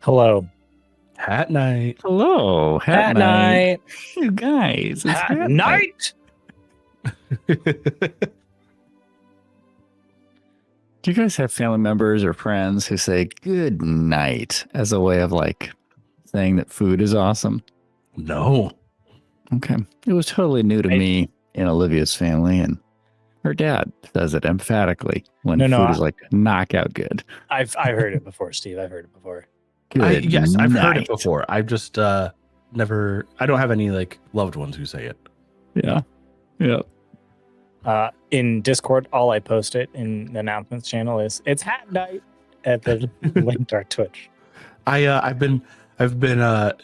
Hello. Hat night. Hello, Hat night. You guys, it's Hat night. Do you guys have family members or friends who say good night as a way of like saying that food is awesome? No. Okay. It was totally new to me in Olivia's family, and her dad says it emphatically when food is like knockout good. I've heard it before, Steve. I've heard it before. Yes, I've heard night. it before. I've just never. I don't have any like loved ones who say it. Yeah. Yeah. In Discord, all I post it in the announcements channel is it's hat night at the link to our Twitch. I've been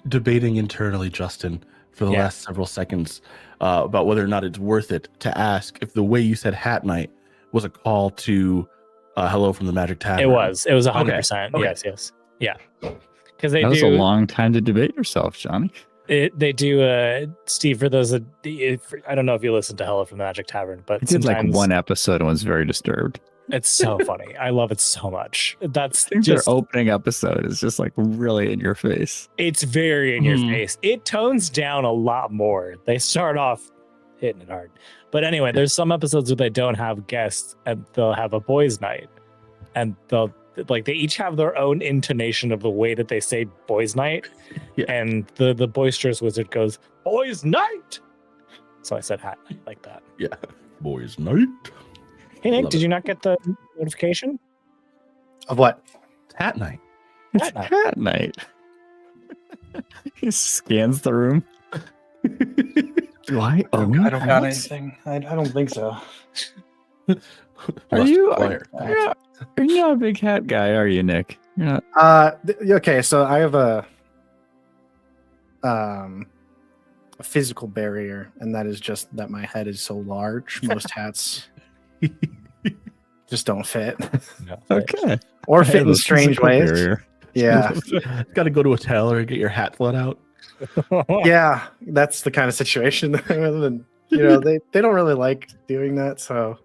debating internally, Justin, for the last several seconds about whether or not it's worth it to ask if the way you said hat night was a call to hello from the Magic Tavern. It was 100%. Okay. Yes. Yeah. Because they was a long time to debate yourself, Johnny. They do, Steve, for those that, I don't know if you listen to Hello from the Magic Tavern, but I did like one episode and was very disturbed. It's so funny. I love it so much. That's their opening episode is just like really in your face. It's very in your face. It tones down a lot more. They start off hitting it hard. But anyway, there's some episodes where they don't have guests and they'll have a boys' night. And they each have their own intonation of the way that they say boys' night. Yeah. And the boisterous wizard goes, boys' night. So I said hat night like that. Yeah. Boys' night. Hey, Nick, did you not get the notification? Of what? It's hat night. It's hat night. He scans the room. Do I own I don't got anything. I don't think so. Are you you're not a big hat guy, are you, Nick? You're not. Okay, so I have a physical barrier, and that is just that my head is so large. Most hats just don't fit. Okay. Or fit in strange ways. Barrier. Yeah. Got to go to a tailor and get your hat let out. Yeah, that's the kind of situation. And, they don't really like doing that, so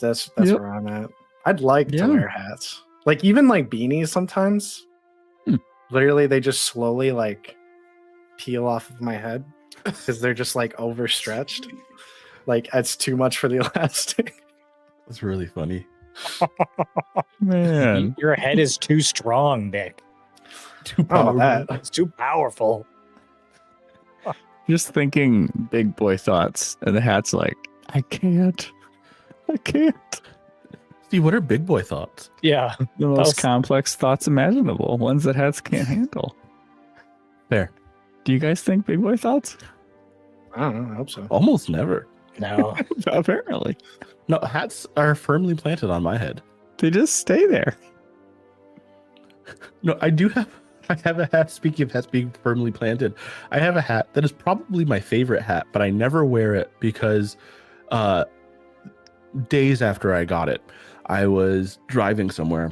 that's where I'm at. I'd like to wear hats. Like even like beanies sometimes. Literally they just slowly like peel off of my head because they're just like overstretched. Like it's too much for the elastic. That's really funny. Man. Your head is too strong, Nick. Too powerful. It's too powerful. Just thinking big boy thoughts, and the hat's like, I can't. Steve, what are big boy thoughts? Yeah. The most complex thoughts imaginable, ones that hats can't handle. Fair. Do you guys think big boy thoughts? I don't know. I hope so. Almost never. No. Apparently. No, hats are firmly planted on my head. They just stay there. No, I have a hat. Speaking of hats being firmly planted, I have a hat that is probably my favorite hat, but I never wear it because days after I got it, I was driving somewhere.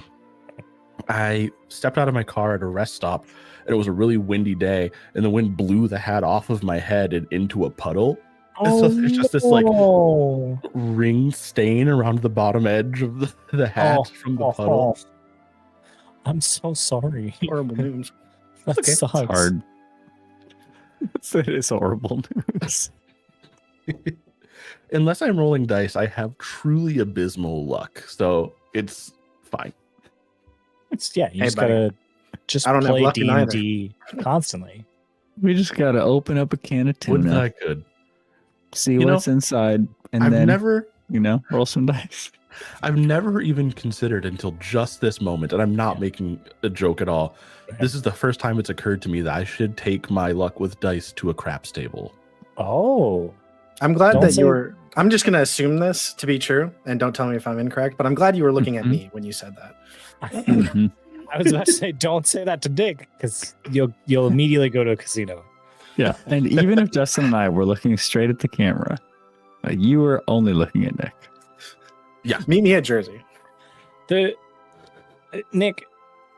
I stepped out of my car at a rest stop, and it was a really windy day, and the wind blew the hat off of my head and into a puddle. And so there's just this like ring stain around the bottom edge of the hat from the puddle. I'm so sorry. Horrible news. That sucks. It's hard. It is horrible news. Unless I'm rolling dice, I have truly abysmal luck, so it's fine. You just gotta play D&D constantly. We just gotta open up a can of tuna. Wouldn't I could? See what's inside, and then roll some dice. I've never even considered until just this moment, and I'm not making a joke at all. This is the first time it's occurred to me that I should take my luck with dice to a craps table. Oh. I'm glad I'm just going to assume this to be true, and don't tell me if I'm incorrect, but I'm glad you were looking at me when you said that. I was about to say, don't say that to Dick, because you'll immediately go to a casino. Yeah, and even if Justin and I were looking straight at the camera, you were only looking at Nick. Yeah, meet me at Jersey. Nick,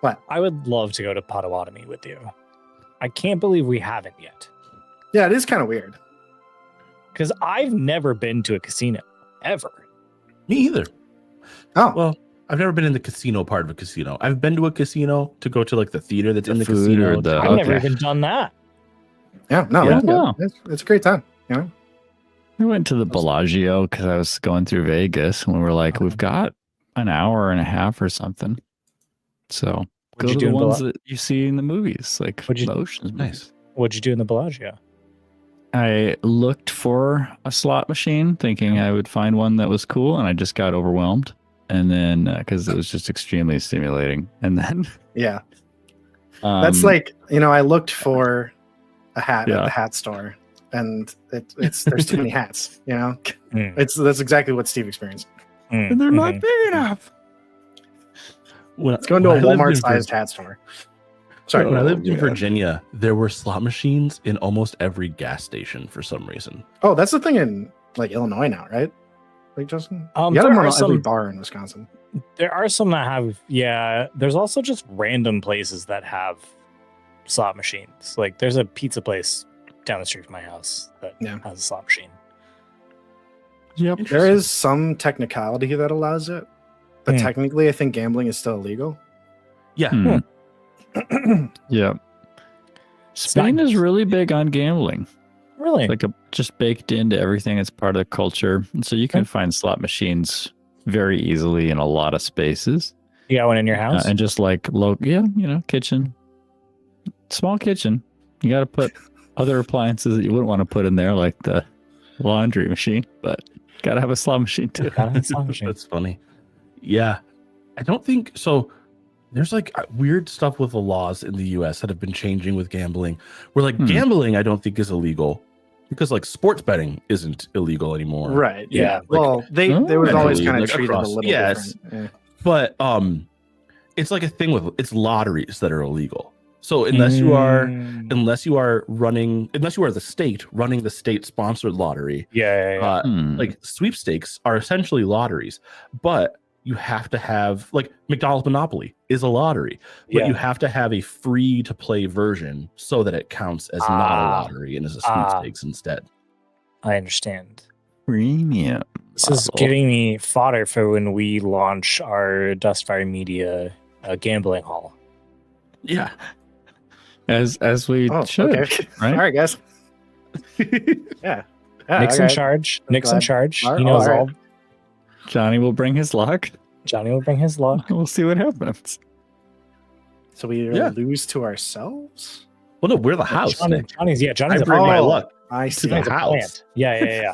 what? I would love to go to Potawatomi with you. I can't believe we haven't yet. Yeah, it is kind of weird. Because I've never been to a casino, ever. Me either. Oh. Well, I've never been in the casino part of a casino. I've been to a casino to go to like the theater that's in the food casino. or the- I've never Okay. even done that. Yeah, no, Yeah. we can go. Wow. It's a great time. You know, I went to the Bellagio because I was going through Vegas and we were like, we've got an hour and a half or something. So What'd go you to do the in ones Bella- that you see in the movies, like What'd you- the Ocean's Nice. movies. What'd you do in the Bellagio? I looked for a slot machine thinking I would find one that was cool, and I just got overwhelmed. And then because it was just extremely stimulating. And then yeah, that's like, you know, I looked for a hat Yeah. at the hat store, and it's there's too many hats. You know, Mm. that's exactly what Steve experienced. and they're not Mhm. big enough. Let's go into a Walmart-sized hat store. Sorry, When I lived in man. Virginia, there were slot machines in almost every gas station for some reason. oh, that's the thing in like Illinois now, right? Like Justin, you got there them are on every some- bar in Wisconsin. There are some that have, yeah. There's also just random places that have slot machines. Like there's a pizza place down the street from my house that Yeah. has a slot machine. Yep. There is some technicality that allows it, but Hmm. technically, I think gambling is still illegal. Yeah. Hmm. Yep. Spain is really big on gambling. Really? Like just baked into everything. It's part of the culture. And so you can Okay. find slot machines very easily in a lot of spaces. You got one in your house? And just like kitchen, small kitchen. You got to put other appliances that you wouldn't want to put in there, like the laundry machine, but got to have a slot machine too. Gotta have a slot machine. That's funny. Yeah. I don't think so. There's like weird stuff with the laws in the US that have been changing with gambling. Where like gambling, I don't think is illegal because like sports betting isn't illegal anymore. Right. Yeah, Yeah. like- well, they was always Federally, kind of like, treated across- a little yes. different. But it's like a thing with it's lotteries that are illegal. So unless you are Mm. the state running the state sponsored lottery, Yeah. like sweepstakes are essentially lotteries, but you have to have like McDonald's Monopoly is a lottery, but Yeah. you have to have a free to play version so that it counts as not a lottery and is a sweepstakes instead. I understand. Premium. This is bottle. giving me fodder for when we launch our Dustfire Media gambling hall. Yeah. As we Oh, should, okay. right? All right, guys. Yeah. Nick's in okay. charge. I'm Nick's in glad. charge. All right, He knows all right. all. Johnny will bring his luck. Johnny will bring his luck. We'll see what happens. So we Yeah. lose to ourselves? Well, no, we're the house. Nick. Johnny's I a bring my Oh. luck I to see. the Johnny's a house. plant. Yeah.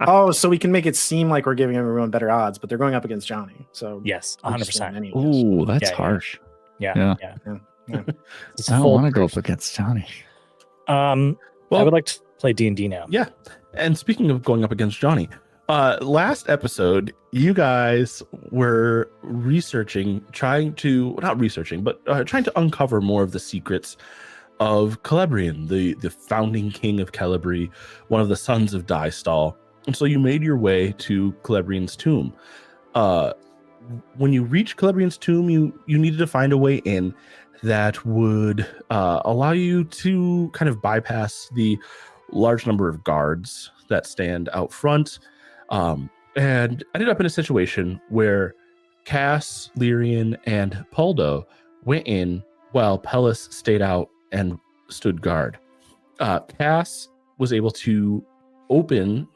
Oh, so we can make it seem like we're giving everyone better odds, but they're going up against Johnny. So Yes, we just win 100%. anyways. Ooh, that's Yeah. harsh. Yeah. Yeah. It's I don't full- want to go up against Johnny. I Well, would like to play D&D now. yeah. And speaking of going up against Johnny, last episode, you guys were trying to uncover more of the secrets of Celebrian, the founding king of Celebri, one of the sons of Dystall. And so you made your way to Celebrian's tomb. When you reach Celebrian's tomb, you needed to find a way in that would allow you to kind of bypass the large number of guards that stand out front, and ended up in a situation where Cass, Lyrian, and Poldo went in while Pellis stayed out and stood guard. Cass was able to open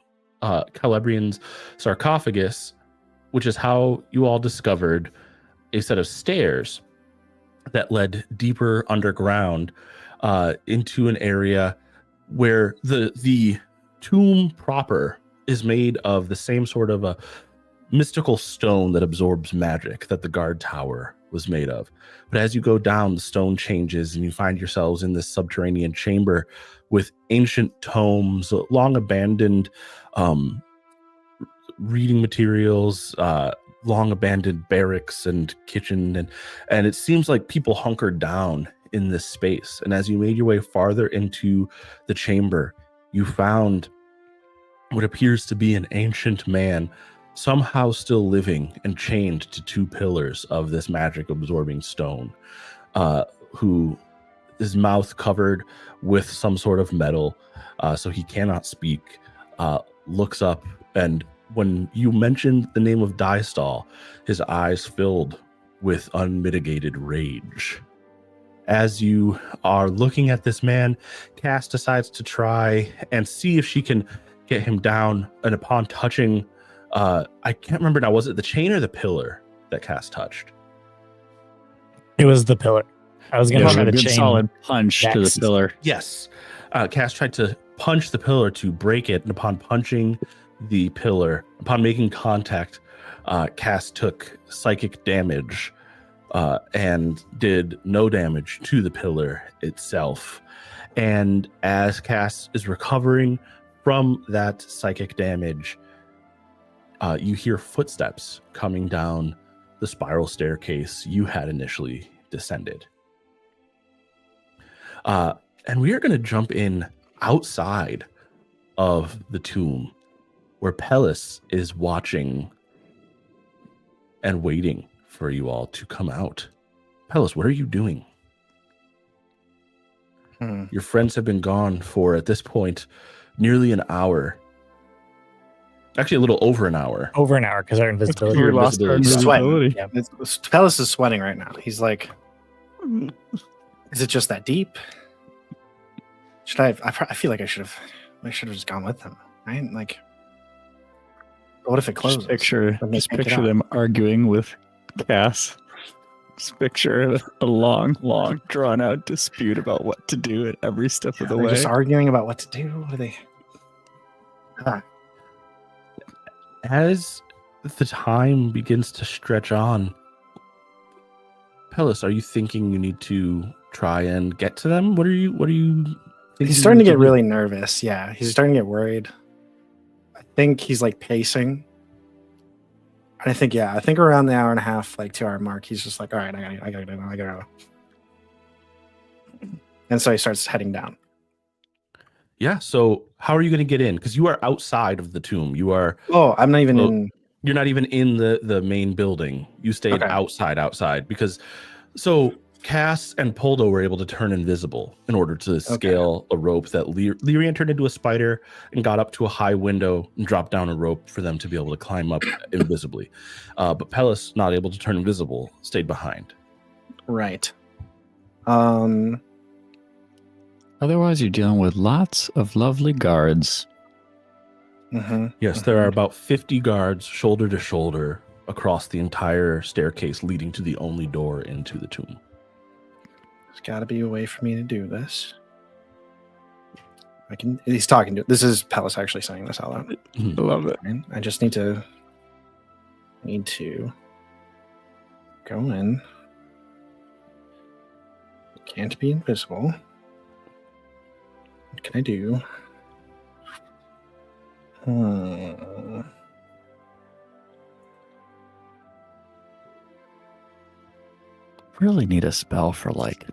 Celebrian's sarcophagus, which is how you all discovered a set of stairs that led deeper underground into an area where the tomb proper is made of the same sort of a mystical stone that absorbs magic that the guard tower was made of. But as you go down, the stone changes and you find yourselves in this subterranean chamber with ancient tomes, long abandoned reading materials, long abandoned barracks and kitchen, and it seems like people hunkered down in this space. And as you made your way farther into the chamber, you found what appears to be an ancient man, somehow still living and chained to two pillars of this magic absorbing stone, who his mouth covered with some sort of metal, so he cannot speak, looks up and when you mentioned the name of Dystall, his eyes filled with unmitigated rage. As you are looking at this man, Cass decides to try and see if she can get him down. And upon touching, I can't remember now, was it the chain or the pillar that Cass touched? It was the pillar. I was going to try a the good chain. solid punch to the next. pillar. Yes. Cass tried to punch the pillar to break it. And upon punching the pillar, upon making contact, Cass took psychic damage and did no damage to the pillar itself. And as Cass is recovering from that psychic damage, you hear footsteps coming down the spiral staircase you had initially descended. And we are going to jump in outside of the tomb where Pellis is watching and waiting for you all to come out. Pellis, what are you doing? Your friends have been gone for, at this point, nearly an hour. Actually, a little over an hour. Over an hour because our invisibility. Your We lost our invisibility. invisibility. Yeah. Pellis is sweating right now. He's like, is it just that deep? Should I feel like I should have just gone with them. Right? Like, what if it closes? Just picture Or they pick it up? them arguing with Cass. Just picture a long, drawn out dispute about what to do at every step of the They're way. just arguing about what to do. What are they? As the time begins to stretch on, Pellis, are you thinking you need to try and get to them? What are you thinking? He's starting to you get need really nervous. Yeah, he's starting to get worried. I think he's like pacing. And I think around the hour and a half, like 2 hour mark, he's just like, all right, I gotta go. And so he starts heading down. Yeah, so how are you going to get in? Because you are outside of the tomb. You are. Oh, I'm not even in. You're not even in the main building. You stayed Okay. outside because. So Cass and Poldo were able to turn invisible in order to scale a rope that Lyrian turned into a spider and got up to a high window and dropped down a rope for them to be able to climb up invisibly. But Pellis, not able to turn invisible, stayed behind. Right. Otherwise, you're dealing with lots of lovely guards. Yes, there are about 50 guards shoulder to shoulder across the entire staircase leading to the only door into the tomb. There's got to be a way for me to do this. He's talking to. This is Pellis actually saying this out loud. I love it. Right? I just need to go in. Can't be invisible. What can I do? Really need a spell for like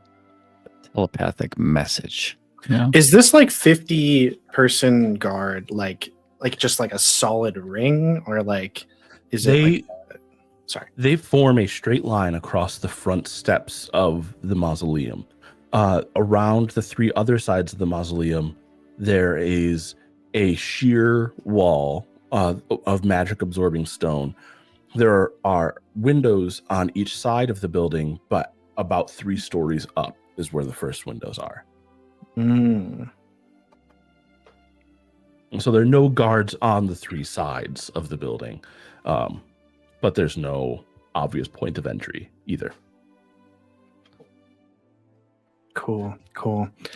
telepathic message. Yeah. Is this like 50-person guard, like just like a solid ring, or like is it? Sorry. They form a straight line across the front steps of the mausoleum. Around the 3 other sides of the mausoleum, there is a sheer wall of magic absorbing stone. There are windows on each side of the building, but about 3 stories up is where the first windows are. And so there are no guards on the 3 sides of the building, but there's no obvious point of entry either. Cool.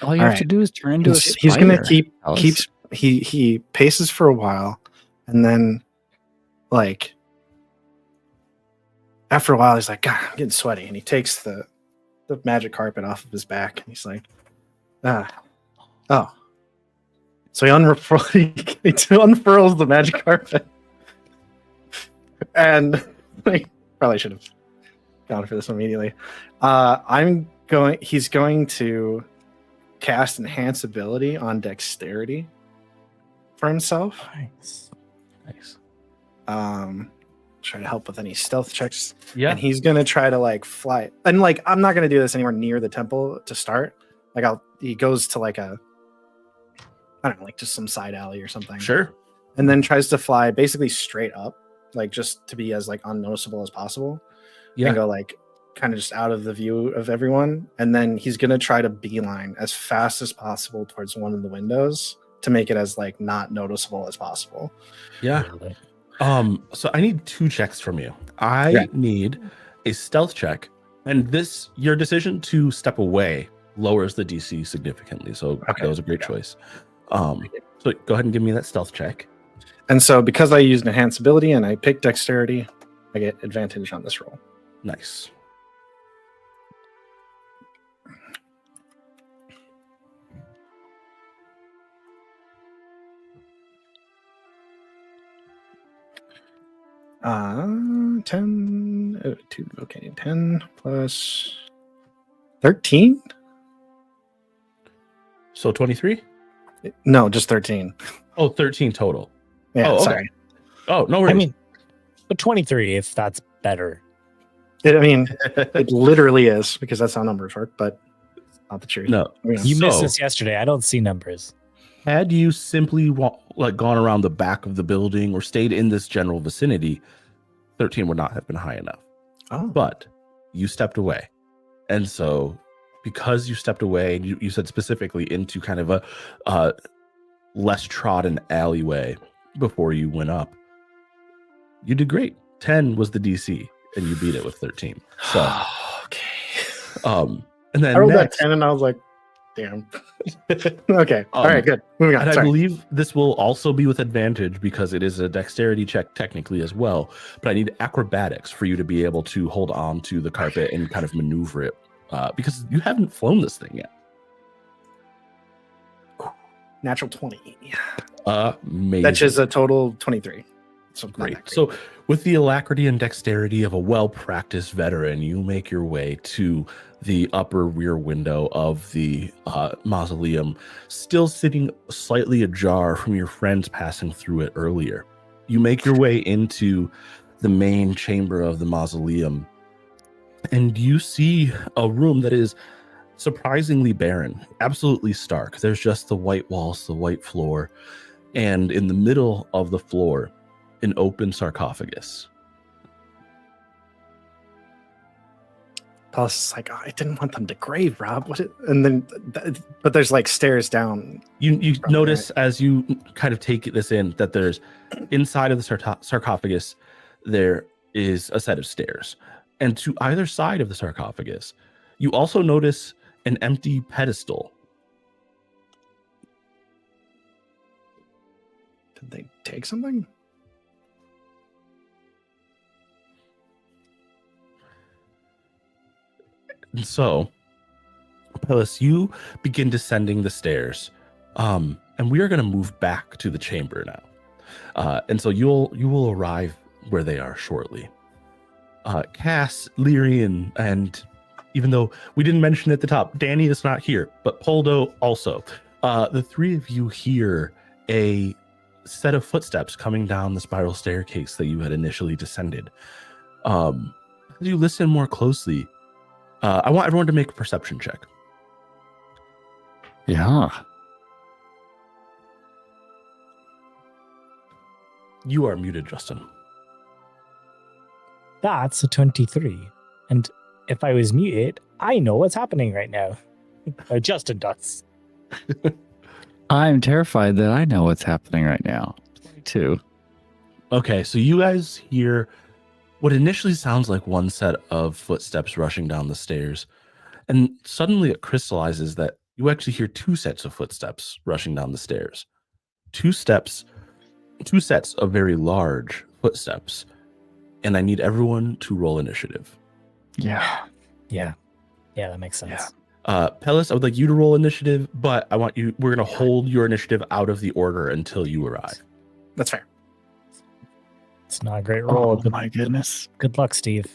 All you have to do is turn into a spider. He's gonna Alice. keeps he paces for a while, and then like after a while he's like, God, I'm getting sweaty, and he takes the magic carpet off of his back, and he's like, oh. So he unfurls the magic carpet, and like, probably should have gone for this immediately. He's going to cast enhance ability on dexterity for himself. Nice. Try to help with any stealth checks. Yeah. And he's gonna try to like fly. And like I'm not gonna do this anywhere near the temple to start. Like he goes to like I don't know, like just some side alley or something. Sure. and then tries to fly basically straight up, like just to be as like unnoticeable as possible. Yeah. And go like kind of just out of the view of everyone. And then he's gonna try to beeline as fast as possible towards one of the windows to make it as like not noticeable as possible. Yeah. So I need 2 checks from you. I need a stealth check, and your decision to step away lowers the DC significantly. So that was a great choice. So go ahead and give me that stealth check. And so because I used enhanced ability and I picked dexterity, I get advantage on this roll. Nice. Uh, 10, 2, okay, 10 plus 13? So 23? No, just 13. Oh, 13 total. Yeah, okay. sorry. Oh, no worries. I mean, but 23 if that's better. It literally is, because that's how numbers work, but it's not the truth. No. You missed this yesterday. I don't see numbers. Had you simply gone around the back of the building or stayed in this general vicinity, 13 would not have been high enough. Oh. But you stepped away. And so because you stepped away, and you said specifically into kind of a less trodden alleyway before you went up, you did great. 10 was the DC, and you beat it with 13. So, okay. And then I rolled that 10 and I was like, damn. Okay. All right, good. Moving on. And Sorry. I believe this will also be with advantage because it is a dexterity check technically as well. But I need acrobatics for you to be able to hold on to the carpet and kind of maneuver it because you haven't flown this thing yet. Natural 20. Amazing. That's just a total 23. So great. So with the alacrity and dexterity of a well-practiced veteran, you make your way to the upper rear window of the mausoleum, still sitting slightly ajar from your friends passing through it earlier. You make your way into the main chamber of the mausoleum, and you see a room that is surprisingly barren, absolutely stark. There's just the white walls, the white floor, and in the middle of the floor, an open sarcophagus. Plus, it's like, oh, I didn't want them to grave Rob. But there's like stairs down. You notice as you kind of take this in that there's inside of the sarcophagus, there is a set of stairs. And to either side of the sarcophagus, you also notice an empty pedestal. Did they take something? And so, Pellis, you begin descending the stairs, and we are going to move back to the chamber now. And so you will arrive where they are shortly. Cass, Lyrian, and even though we didn't mention at the top, Danny is not here, but Poldo also. The three of you hear a set of footsteps coming down the spiral staircase that you had initially descended. As you listen more closely, I want everyone to make a perception check. Yeah. You are muted, Justin. That's a 23. And if I was muted, I know what's happening right now. Justin does. I'm terrified that I know what's happening right now, too. Okay, so you guys hear what initially sounds like one set of footsteps rushing down the stairs, and suddenly it crystallizes that you actually hear 2 sets of footsteps rushing down the stairs. 2 sets of very large footsteps, and I need everyone to roll initiative. Yeah. Yeah, that makes sense. Yeah. Pellis, I would like you to roll initiative, but we're going to hold your initiative out of the order until you arrive. That's fair. It's not a great roll. Oh, my goodness. Good luck, Steve.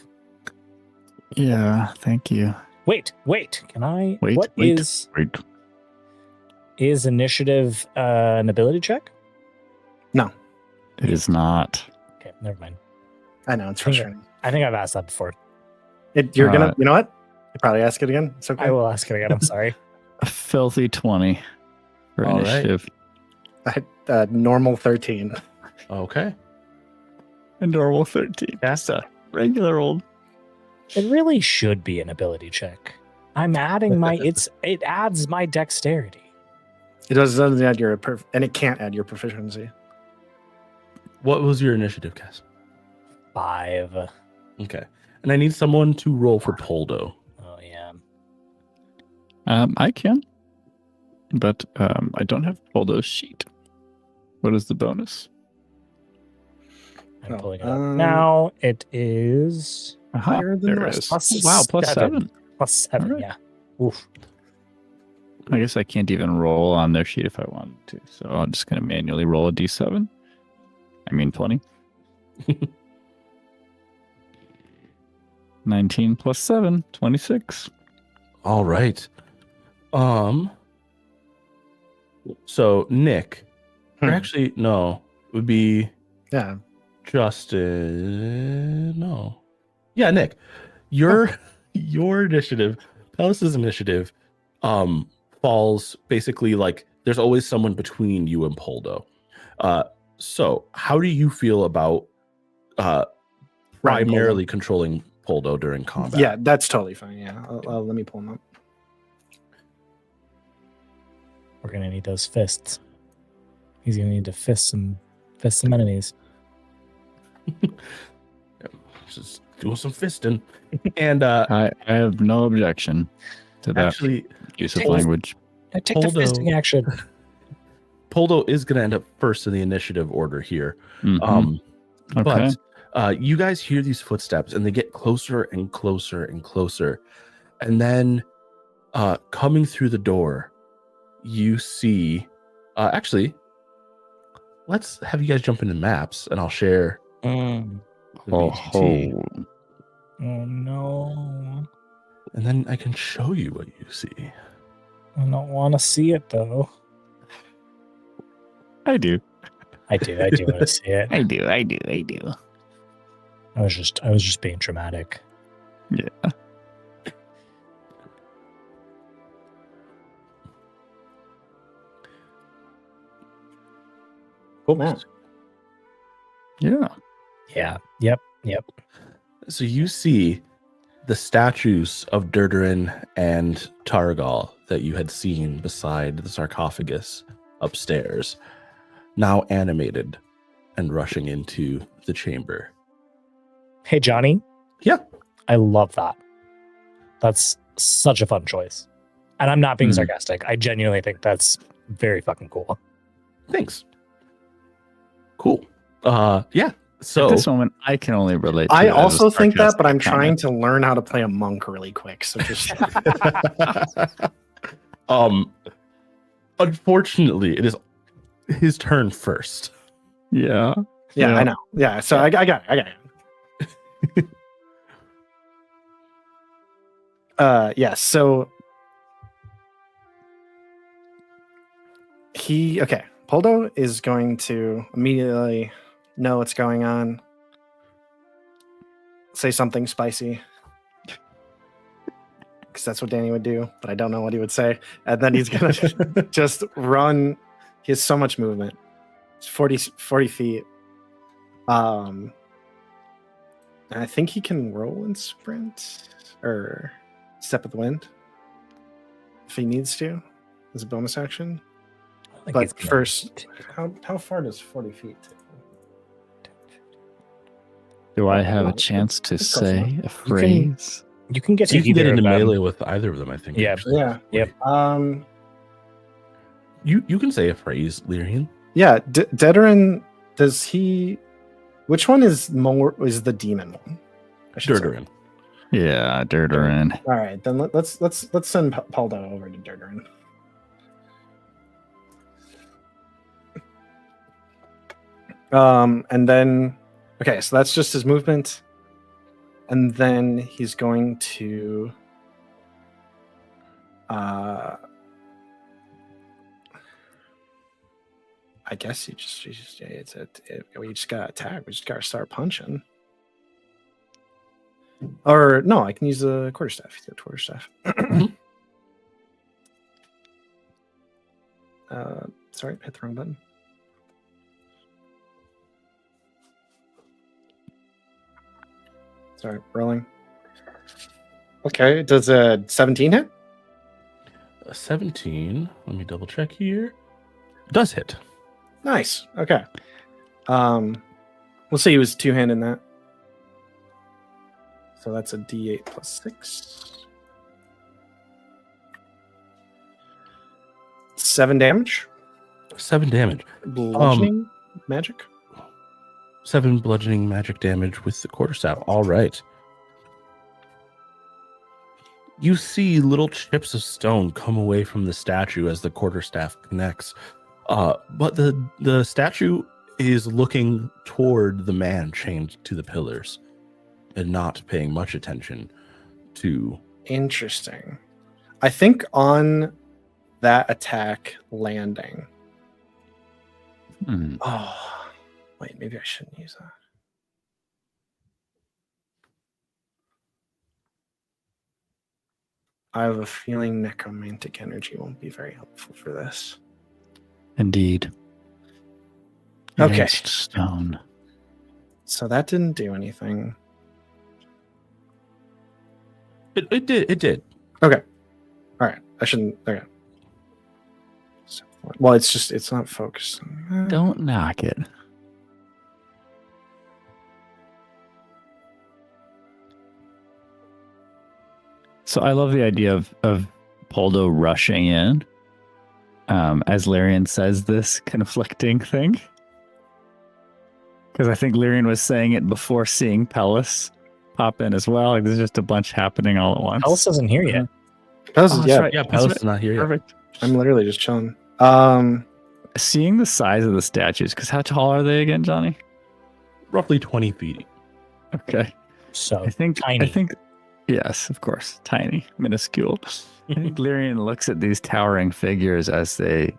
Yeah, thank you. Wait. Can I? Wait. Is initiative an ability check? No. It is not. Okay, never mind. I know, it's frustrating. I think I've asked that before. You're gonna, you know what? You probably ask it again. It's okay. I will ask it again. I'm sorry. A filthy 20 for All initiative. I had normal 13. Okay. A normal 13. That's a regular old. It really should be an ability check. I'm adding my it adds my dexterity. It doesn't add your and it can't add your proficiency. What was your initiative, Cass? 5. Okay. And I need someone to roll for Poldo. Oh yeah. I can, but I don't have Poldo's sheet. What is the bonus? I'm pulling it up now. It is higher than the there it rest. is. plus Wow, plus 7. Plus 7, All right. yeah. Oof. I guess I can't even roll on their sheet if I wanted to, so I'm just going to manually roll a d7. I mean 20. 19 plus 7, 26. All right. So Nick, or actually no, it would be Yeah. Justin. No. Yeah, Nick. Your initiative, Pelis's initiative, falls basically like there's always someone between you and Poldo. So how do you feel about primarily controlling Poldo during combat? Yeah, that's totally fine. Yeah. Let me pull him up. We're gonna need those fists. He's gonna need to fist some enemies. Just doing some fisting. And I have no objection to that actually, use of take- language. I take the Poldo- fisting action. Poldo is going to end up first in the initiative order here. Mhm. Okay. But you guys hear these footsteps and they get closer and closer and closer. And then coming through the door, you see, actually, let's have you guys jump into maps and I'll share the VTT. Oh no. And then I can show you what you see. I don't want to see it though. I do. I do want to see it. I do. I was just being dramatic. Yeah. Cool map. Yeah. Yeah. Yep. So you see the statues of Durdurin and Targal that you had seen beside the sarcophagus upstairs, now animated and rushing into the chamber. Hey Johnny. Yeah. I love that. That's such a fun choice. And I'm not being Mhm. sarcastic. I genuinely think that's very fucking cool. Thanks. Cool. Yeah. So At this moment, I can only relate to I it as a also think that, but I'm sarcastic trying comment. to learn how to play a monk really quick. So just unfortunately, it is his turn first. Yeah. yeah, I know. Yeah, so I got it. Yeah, so Poldo is going to immediately know what's going on. Say something spicy. Because that's what Danny would do, but I don't know what he would say. And then he's going to just run. He has so much movement. It's 40 feet. And I think he can roll and sprint or step of the wind if he needs to as a bonus action. But first, how far does 40 feet take? Do I have a chance to Let's go for say a phrase? You can get to You can get either into of them. melee with either of them, I think. Yeah. actually. Yeah. Yep. You can say a phrase, Lyrian. Yeah, Dedoran, does he? Which one is the demon one? I should say. Durdurin. Yeah, Durdurin. All right, then let's send Paldo over to Durdurin. And then okay, so that's just his movement, and then he's going to I guess we just gotta attack. We just gotta start punching. Or no, I can use the quarterstaff. He's got a quarterstaff. Sorry, hit the wrong button. Sorry, rolling. Okay, does a 17 hit? A 17. Let me double check here. Does hit. Nice. Okay. We'll say he was two-handed in that. So that's a D8 plus 6. 7 damage. 7 damage. Bludgeoning magic. 7 bludgeoning magic damage with the quarterstaff. All right. You see little chips of stone come away from the statue as the quarterstaff connects. But the statue is looking toward the man chained to the pillars and not paying much attention to. Interesting. I think on that attack landing. Oh, wait, maybe I shouldn't use that. I have a feeling necromantic energy won't be very helpful for this. Indeed. Okay. Against stone. So that didn't do anything. It did. Okay. All right. I shouldn't. Okay. So, well, it's not focused. Don't knock it. So I love the idea of Poldo rushing in as Lyrian says this conflicting thing. Because I think Lyrian was saying it before seeing Pellis pop in as well. Like there's just a bunch happening all at once. Ellis isn't here yet. Pellis, yeah, right. Yeah, Pellis is not here yet. Perfect. I'm literally just chilling. Seeing the size of the statues, because how tall are they again, Johnny? Roughly 20 feet. Okay. So I think tiny. yes, of course, tiny, minuscule. I think Lyrian looks at these towering figures as they,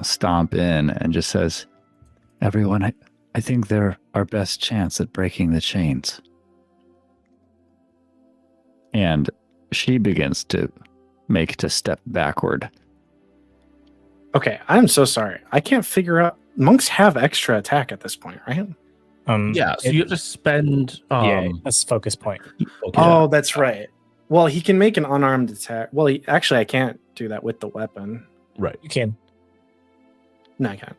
stomp in and just says, "Everyone, I think they're our best chance at breaking the chains." And she begins to step backward. Okay, I'm so sorry. I can't figure out. Monks have extra attack at this point, right? Yeah, so you have to spend. That's focus point. Oh, that's right. Well, he can make an unarmed attack. Well, I can't do that with the weapon. Right. You can. No, I can't.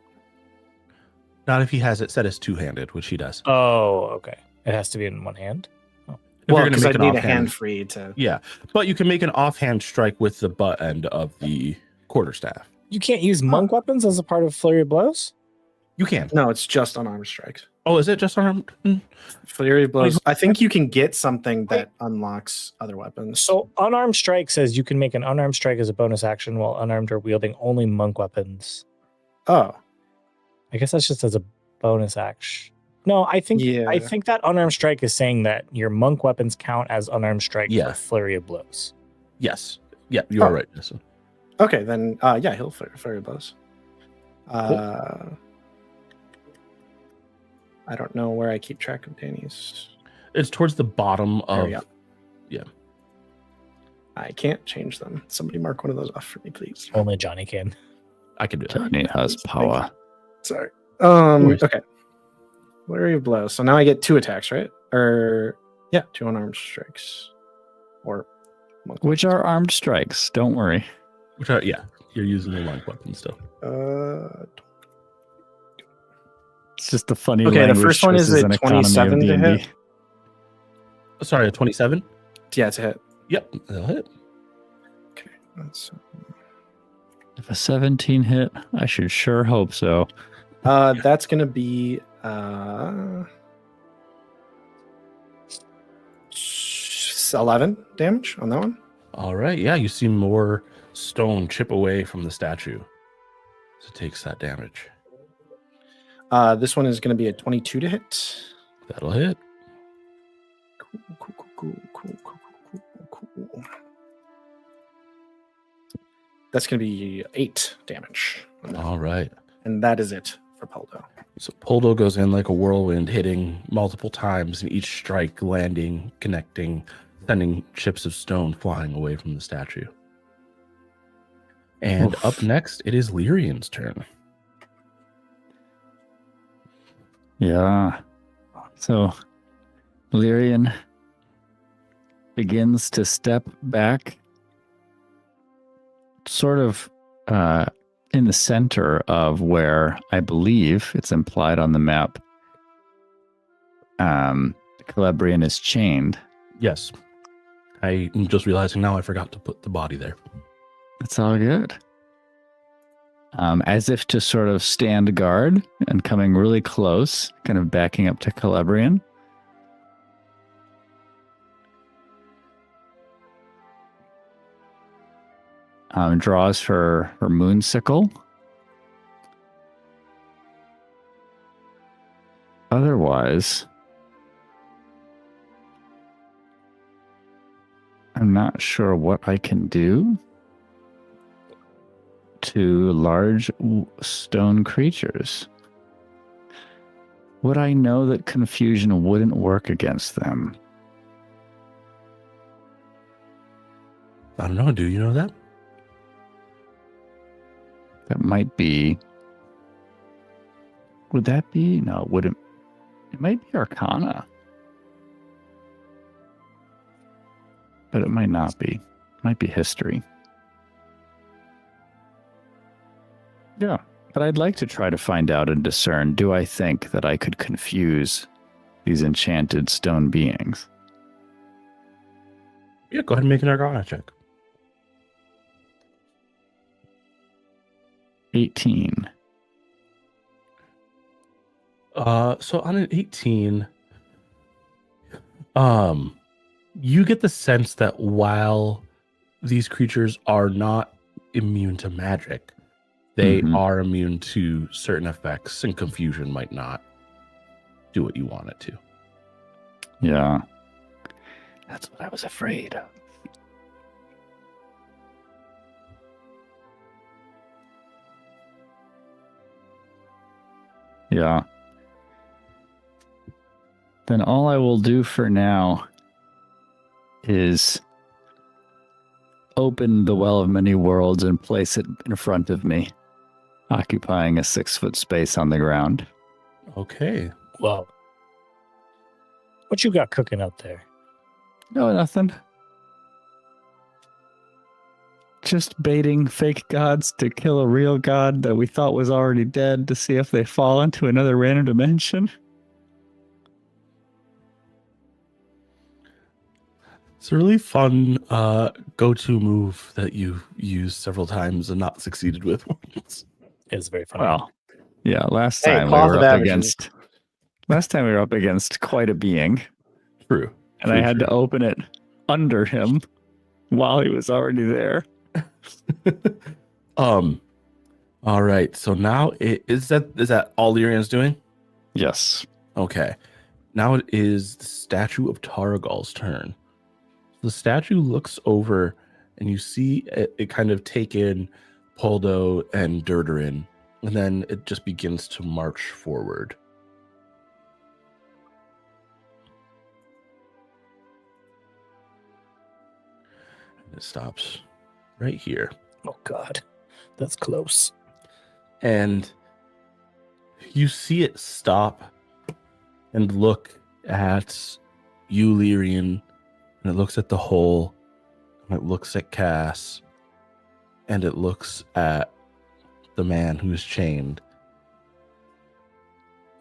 Not if he has it set as two-handed, which he does. Oh, okay. It has to be in one hand. If Well, you're gonna because make I an need a offhand- hand free to. Yeah, but you can make an offhand strike with the butt end of the quarterstaff. You can't use monk weapons as a part of flurry of blows. You can. No, it's just unarmed strikes. Oh, is it just unarmed? Flurry of blows. I think you can get something that unlocks other weapons. So unarmed strike says you can make an unarmed strike as a bonus action while unarmed or wielding only monk weapons. Oh, I guess that's just as a bonus action. No, I think that unarmed strike is saying that your monk weapons count as unarmed strike Yeah. for flurry of blows. Yes. Yeah, you are right. Yes. okay. Then, yeah, he'll flurry of blows. I don't know where I keep track of Danny's. It's towards the bottom There of. we go. Yeah. I can't change them. Somebody mark one of those off for me, please. Only Johnny can. I can do that. Johnny has power. Sorry. worries. Okay. Flurry of blows. So now I get 2 attacks, right? Or yeah, 2 unarmed strikes. Or Which are armed strikes. Don't worry. Which are, yeah, you're using the light weapon still. It's just the funny. Okay, the language first one is choices a and economy of 27 to D&D. hit. Sorry, a 27? Yeah, it's a hit. Yep, that'll hit. Okay. That's, If a 17 hit, I should sure hope so. that's gonna be 11 damage on that one. All right, yeah, you see more stone chip away from the statue. So it takes that damage. This one is gonna be a 22 to hit. That'll hit. Cool. That's gonna be 8 damage. on that. All right. And that is it for Poldo. So Poldo goes in like a whirlwind, hitting multiple times, and each strike landing, connecting, sending chips of stone flying away from the statue. And Oof. up next, it is Lyrian's turn. Yeah. So Lyrian begins to step back, sort of in the center of where I believe it's implied on the map. Calabrian is chained. Yes. I'm just realizing now I forgot to put the body there. It's all good. As if to sort of stand guard and coming really close, kind of backing up to Calabrian. Draws her moon sickle. Otherwise, I'm not sure what I can do to large stone creatures. Would I know that confusion wouldn't work against them? I don't know. Do you know that? That might be. Would that be? No, it wouldn't. It might be Arcana. But it might not be. It might be history. Yeah, but I'd like to try to find out and discern, do I think that I could confuse these enchanted stone beings? Yeah, go ahead and make an Arcana check. 18. So on an 18, you get the sense that while these creatures are not immune to magic, they are immune to certain effects, and confusion might not do what you want it to. Yeah. That's what I was afraid of. Yeah. Then all I will do for now is open the Well of Many Worlds and place it in front of me, occupying a 6-foot space on the ground. Okay. Well, what you got cooking up there? No, nothing. Just baiting fake gods to kill a real god that we thought was already dead to see if they fall into another random dimension. It's a really fun go-to move that you've used several times and not succeeded with once. It's very funny. Well, yeah, last Hey, time we pause were of up averages. against quite a being, True. and I had to open it under him while he was already there. All right. So now is that all Lyrian's doing? Yes. Okay. Now it is the statue of Targal's turn. The statue looks over and you see it kind of take in Poldo and Durderin, and then it just begins to march forward. And it stops right here. Oh, God. That's close. And you see it stop and look at you, Lyrian, and it looks at the hole, and it looks at Cass, and it looks at the man who's chained.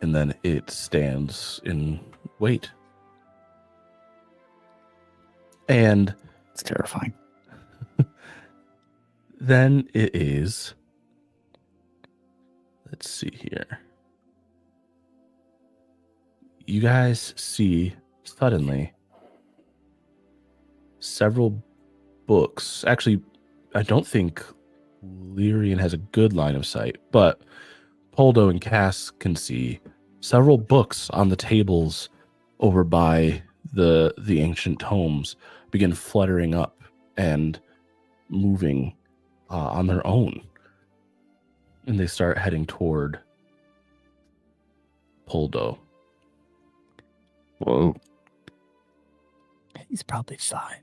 And then it stands in wait. And It's terrifying. then it is, let's see here. You guys see suddenly several books. Actually, I don't think Lyrian has a good line of sight, but Poldo and Cass can see several books on the tables over by the ancient tomes begin fluttering up and moving on their own. And they start heading toward Poldo. Whoa. He's probably fine.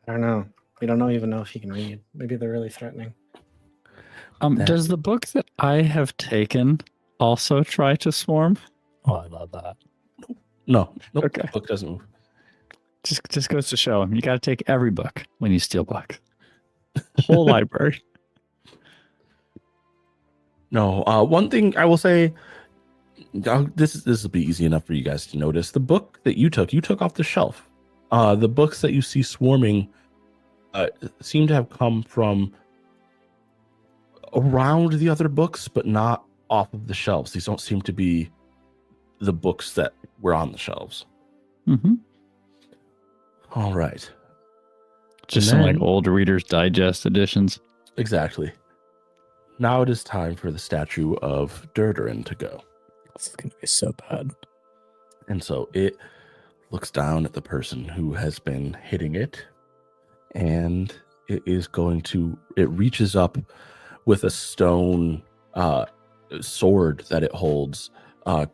I don't know. We don't even know if he can read. Maybe they're really threatening. Does the book that I have taken also try to swarm? Oh, I love that. No, nope, Okay. the book doesn't move. Just goes to show him you got to take every book when you steal books. Whole library. No, one thing I will say, this will be easy enough for you guys to notice. The book that you took off the shelf. The books that you see swarming seem to have come from around the other books, but not off of the shelves. These don't seem to be the books that were on the shelves. Mm-hmm. All right. Just some like old Reader's Digest editions. Exactly. Now it is time for the statue of Durdurin to go. This is going to be so bad. And so it looks down at the person who has been hitting it, and it reaches up with a stone sword that it holds,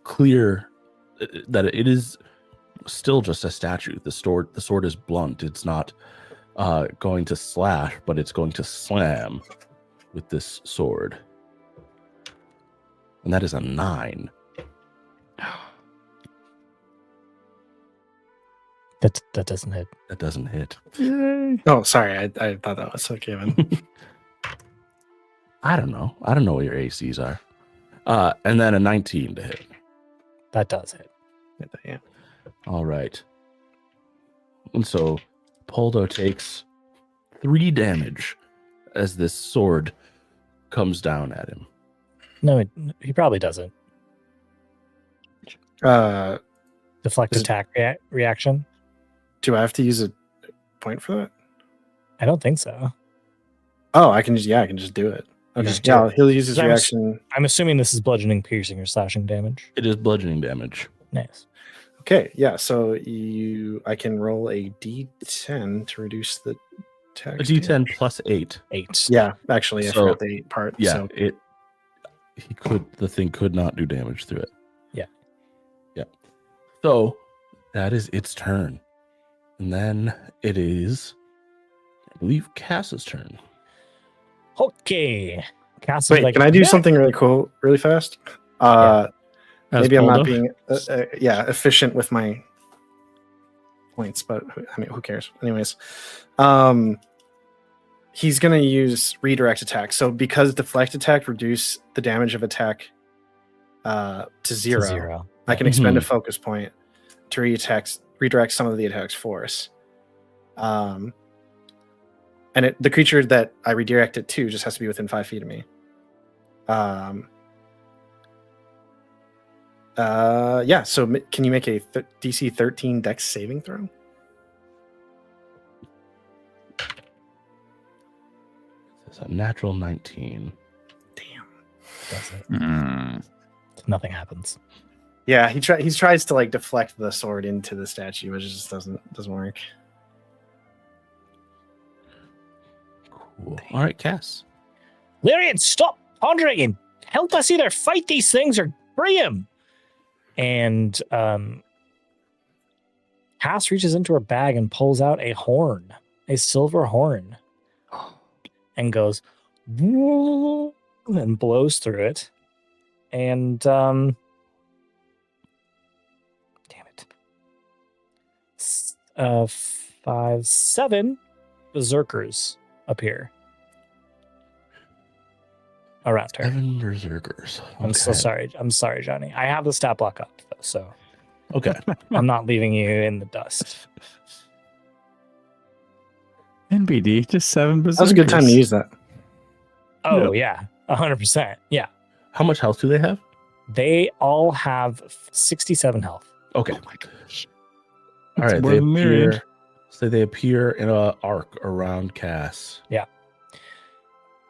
clear that it is still just a statue. The sword is blunt. It's not going to slash, but it's going to slam with this sword. And that is a 9. That doesn't hit. That doesn't hit. Yay. Oh, sorry. I thought that was a given. I don't know what your ACs are. And then a 19 to hit. That does hit. Yeah. All right. And so Poldo takes 3 damage as this sword comes down at him. No, he probably doesn't. Deflect attack reaction. Do I have to use a point for that? I don't think so. Oh, I can just do it. Okay. Just do Yeah, it. he'll use his reaction. I'm assuming this is bludgeoning, piercing, or slashing damage. It is bludgeoning damage. Nice. Okay, yeah. So I can roll a D10 to reduce the attack. A D10 plus 8. 8. Yeah, actually, I So, forgot the 8 part. Yeah, So. the thing could not do damage through it. Yeah. Yeah. So that is its turn. And then it is, I believe, Cass's turn. Okay. Cass is Wait, like, can I do "Yeah." something really cool, really fast? As Maybe I'm not Poldo? being efficient with my points, but I mean, who cares? Anyways, he's gonna use redirect attack. So because deflect attack reduce the damage of attack to zero, I can expend a focus point to redirect some of the attack's force. And the creature that I redirect it to just has to be within 5 feet of me. Yeah. So can you make a DC 13 Dex saving throw? It's a natural 19. Damn. That's it. Mm. Nothing happens. Yeah, he tries to like deflect the sword into the statue, but it just doesn't work. Cool. All right, Cass. Lyrian, stop pondering and help us either fight these things or free him. And Cass reaches into her bag and pulls out a horn, a silver horn, and goes "Woo," and blows through it. And damn it. 5, 7 berserkers appear around her. 7 berserkers. I'm so Okay. sorry. I'm sorry, Johnny. I have the stat block up, though, so Okay. I'm not leaving you in the dust. NBD, just 7 berserkers. That was a good time to use that. Oh, yeah. 100%. Yeah. How much health do they have? They all have 67 health. Okay. Oh my gosh. All right. more They than Lyrian. appear, so they appear in an arc around Cass.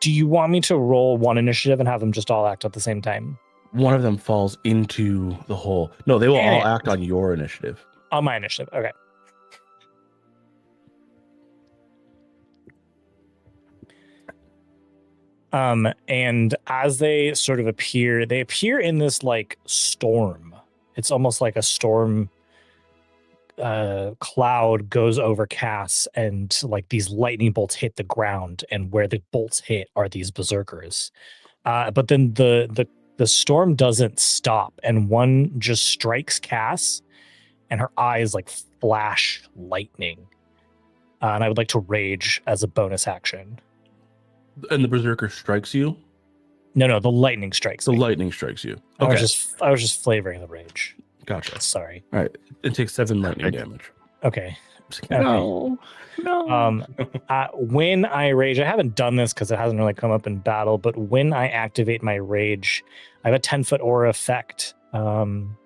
Do you want me to roll one initiative and have them just all act at the same time? One of them falls into the hole. No, they will all Yeah. act on your initiative. On my initiative. Okay. And as they sort of appear, they appear in this like storm. It's almost like a storm cloud goes over Cass, and like these lightning bolts hit the ground, and where the bolts hit are these berserkers. But then the storm doesn't stop, and one just strikes Cass, and her eyes like flash lightning. And I would like to rage as a bonus action. And the berserker strikes you. No, the lightning strikes The me. lightning strikes you. I Okay, was just flavoring the rage. gotcha. Sorry. All right, it takes 7 lightning damage. Okay. Just kidding. No. When I rage, I haven't done this because it hasn't really come up in battle, but when I activate my rage, I have a 10-foot aura effect. And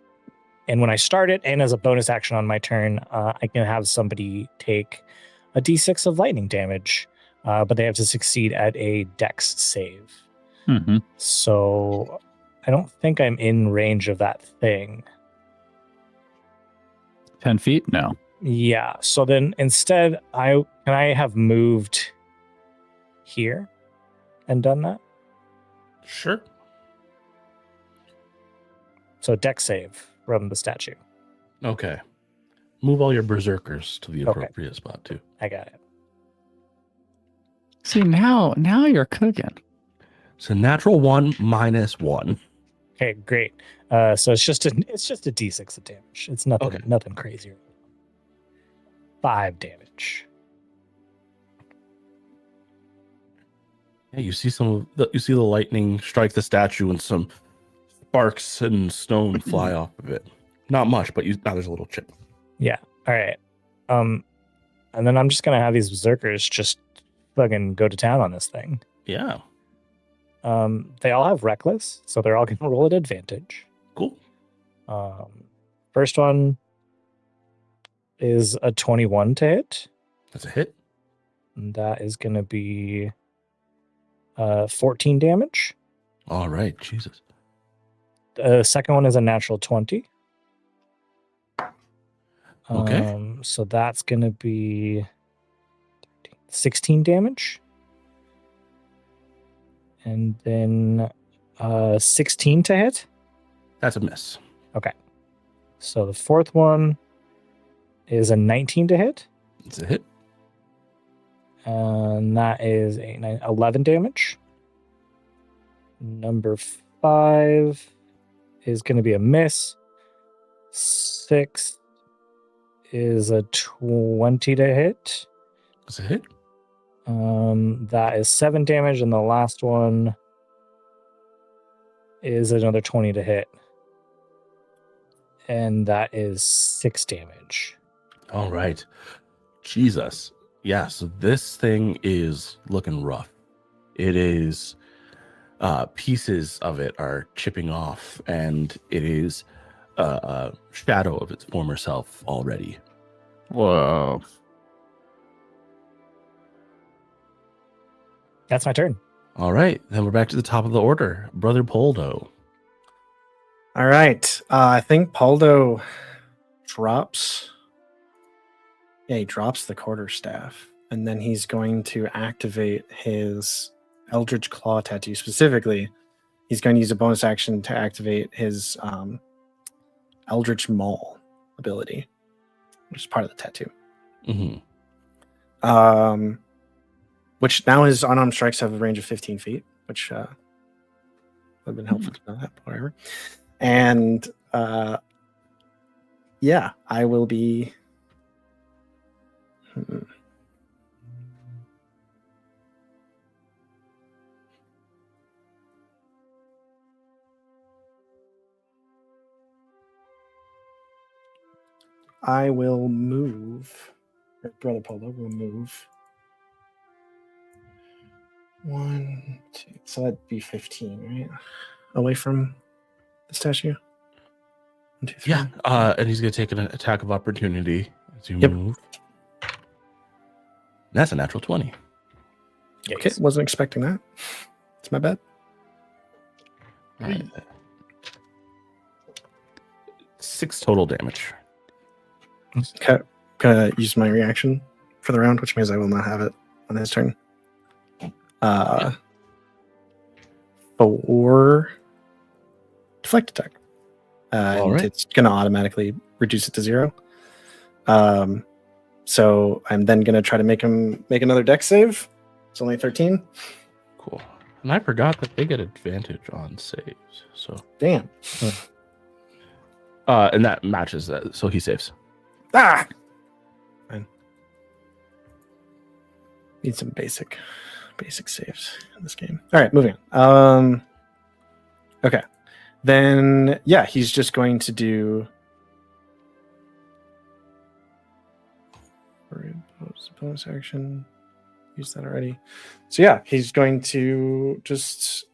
when I start it, and as a bonus action on my turn, I can have somebody take a d6 of lightning damage, but they have to succeed at a dex save. Mm-hmm. So I don't think I'm in range of that thing. 10 feet? No. Yeah. So then instead, can I have moved here and done that? Sure. So dex save from the statue. Okay. Move all your berserkers to the appropriate spot too. I got it. See, now you're cooking. So natural 1 minus 1. Okay, great. So it's just a d6 of damage. It's nothing crazy. 5 damage. Yeah, you see the lightning strike the statue and some sparks and stone fly off of it. Not much, but now there's a little chip. Yeah. All right. And then I'm just gonna have these berserkers just fucking go to town on this thing. Yeah. They all have reckless, so they're all gonna roll at advantage. Cool. First one is a 21 to hit. That's a hit. And that is gonna be 14 damage. All right. Jesus. The second one is a natural 20. Okay. So that's going to be 16 damage. And then 16 to hit. That's a miss. Okay. So the fourth one is a 19 to hit. It's a hit. And that is 11 damage. Number 5 is going to be a miss. 6 is a 20 to hit. It's a hit. That is 7 damage, and the last one is another 20 to hit. And that is 6 damage. All right. Jesus. Yeah, so this thing is looking rough. It is pieces of it are chipping off, and it is a shadow of its former self already. Whoa. That's my turn. All right, then we're back to the top of the order. Brother Poldo. All right. I think Poldo drops. Yeah, he drops the quarterstaff, and then he's going to activate his Eldritch Claw tattoo. Specifically, he's going to use a bonus action to activate his Eldritch Maul ability, which is part of the tattoo. Mm-hmm. Which now his unarmed strikes have a range of 15 feet, which would have been helpful to know that, but whatever. And yeah, I will be. I will move. Brother Polo will move. 1, 2. So that'd be 15, right? Away from the statue. 1, 2, 3. Yeah, and he's going to take an attack of opportunity as you move. That's a natural 20. Okay, wasn't expecting that. It's my bad. All right. 6 total damage. Okay, gonna use my reaction for the round, which means I will not have it on his turn. 4 deflect attack. And right. It's gonna automatically reduce it to 0. So I'm then gonna try to make him make another dex save. It's only 13. Cool. And I forgot that they get advantage on saves. So Damn. And that matches that, so he saves. Ah! Man. Need some basic saves in this game. All right, moving on. Okay. Then, yeah, he's just going to do... bonus action. Use that already. So, yeah, he's going to just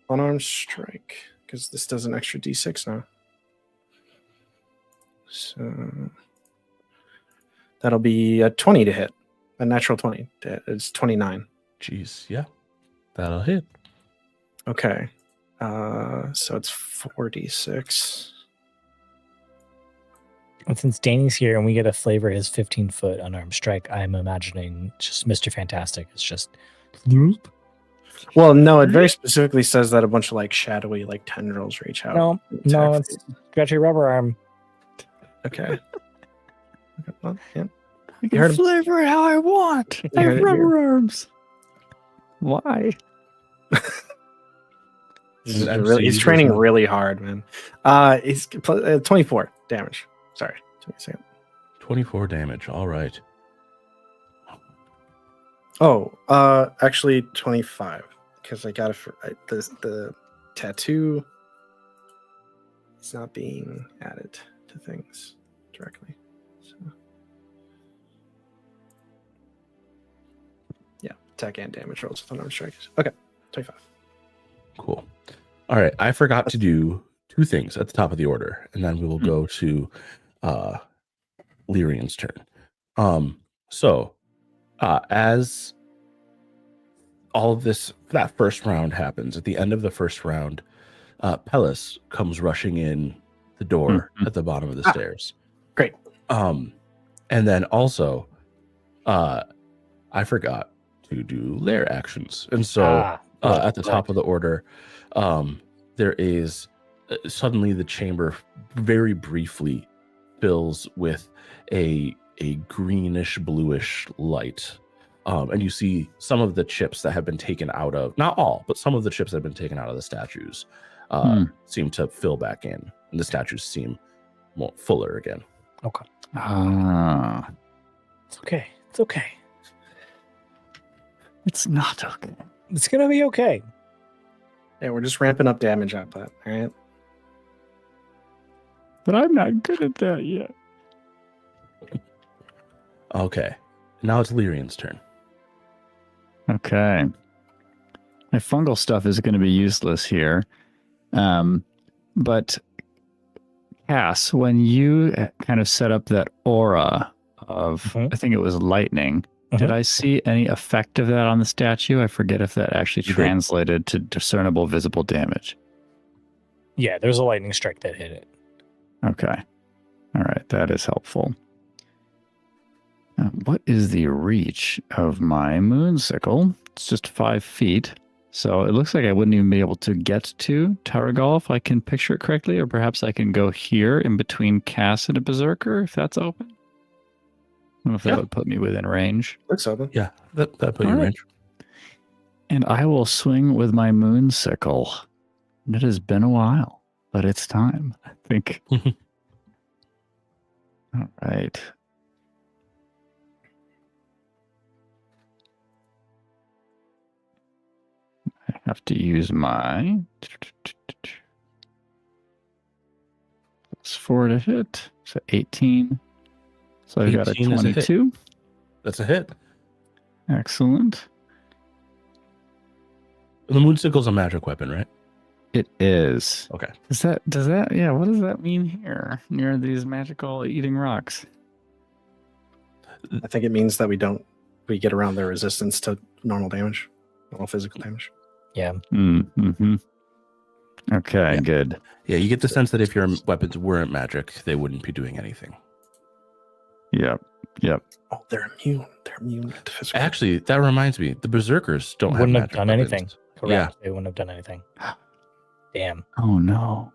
unarmed strike, because this does an extra d6 now. So that'll be a 20 to hit. A natural 20. It's 29. Jeez, yeah. That'll hit. Okay. So it's 4d6. And since Danny's here and we get to flavor his 15-foot unarmed strike, I'm imagining just Mr. Fantastic is just... Well, no, it very specifically says that a bunch of like shadowy like tendrils reach out. No, it's got your rubber arm. Okay. Well, yeah. I can flavor it how I want. I have rubber arms. Why? He's training really hard, man. He's 24 damage. Sorry. 24 damage. All right. Oh, actually 25 because I got it for the tattoo. It's not being added to things directly. So. Yeah, attack and damage rolls with unarmed strikes. Okay, 25. Cool. All right. I forgot to do two things at the top of the order, and then we will go to Lyrian's turn. So as all of that first round happens, at the end of the first round, Pellis comes rushing in the door at the bottom of the stairs. Great. And then also, I forgot to do lair actions. And so at the top of the order, there is suddenly the chamber very briefly fills with a greenish bluish light. And you see some of the chips that have been taken out of, not all, but some of the chips that have been taken out of the statues seem to fill back in. And the statues seem more fuller again. Okay. It's okay. It's okay. It's not okay. It's going to be okay. Yeah, we're just ramping up damage on that. All right. But I'm not good at that yet. Okay. Now it's Lyrian's turn. Okay. My fungal stuff is going to be useless here. But Cass, when you kind of set up that aura of, I think it was lightning, did I see any effect of that on the statue? I forget if that actually translated to discernible visible damage. Yeah, there's a lightning strike that hit it. Okay. All right. That is helpful. What is the reach of my moonsicle? It's just 5 feet. So it looks like I wouldn't even be able to get to Taragal if I can picture it correctly, or perhaps I can go here in between Cass and a Berserker if that's open. I don't know if that would put me within range. Looks open. Yeah, that put you in range. And I will swing with my moonsicle. It has been a while, but it's time, I think. All right. I have to use my +4 to hit. So 18. So I've got a 22. That's a hit. Excellent. The moonsicle's a magic weapon, right? It is. Okay. Does that yeah, what does that mean here near these magical eating rocks? I think it means that we get around their resistance to normal damage, normal physical damage. Yeah. Mm-hmm. Okay, good. Yeah, you get the sense that if your weapons weren't magic, they wouldn't be doing anything. Yep. Oh, they're immune. They're immune to physical. Actually, that reminds me, the Berserkers wouldn't have done weapons. anything. Correct. Yeah. They wouldn't have done anything. Damn. Oh no.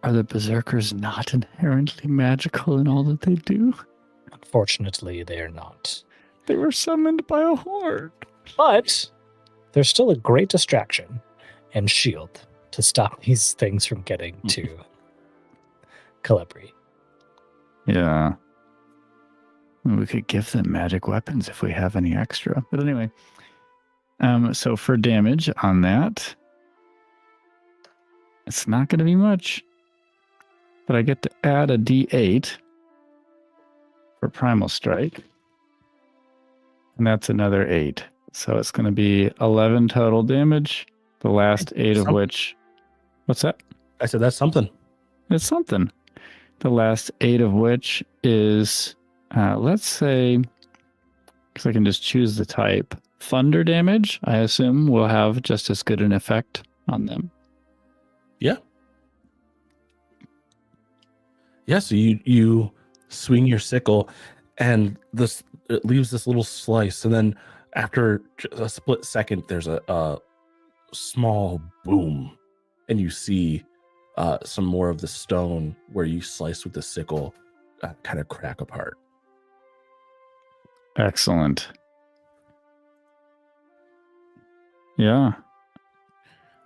Are the Berserkers not inherently magical in all that they do? Unfortunately, they are not. They were summoned by a horde. But they're still a great distraction and shield. to stop these things from getting to Calibri. Yeah. We could give them magic weapons if we have any extra. But anyway, so for damage on that, it's not going to be much. But I get to add a D8 for Primal Strike. And that's another 8. So it's going to be 11 total damage. The last 8 of which... What's that? I said that's something. It's something. The last 8 of which is, let's say, because I can just choose the type, thunder damage, I assume, will have just as good an effect on them. Yeah. Yeah, so you swing your sickle, and it leaves this little slice, and then after a split second, there's a small boom, and you see some more of the stone where you slice with the sickle kind of crack apart. Excellent. Yeah.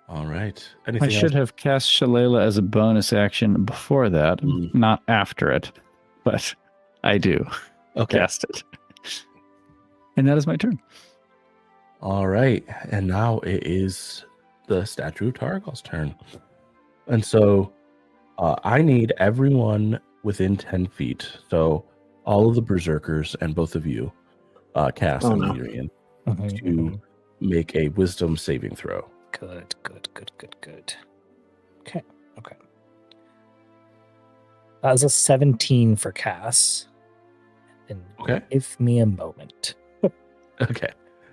All right. I should have cast Shalala as a bonus action before that, not after it, but I do cast it. And that is my turn. All right. And now it is the statue of Targal's turn. And so I need everyone within 10 feet. So all of the berserkers and both of you, Cass and Lyrian, to make a wisdom saving throw. Good. Okay. That was a 17 for Cass. And give me a moment. Okay.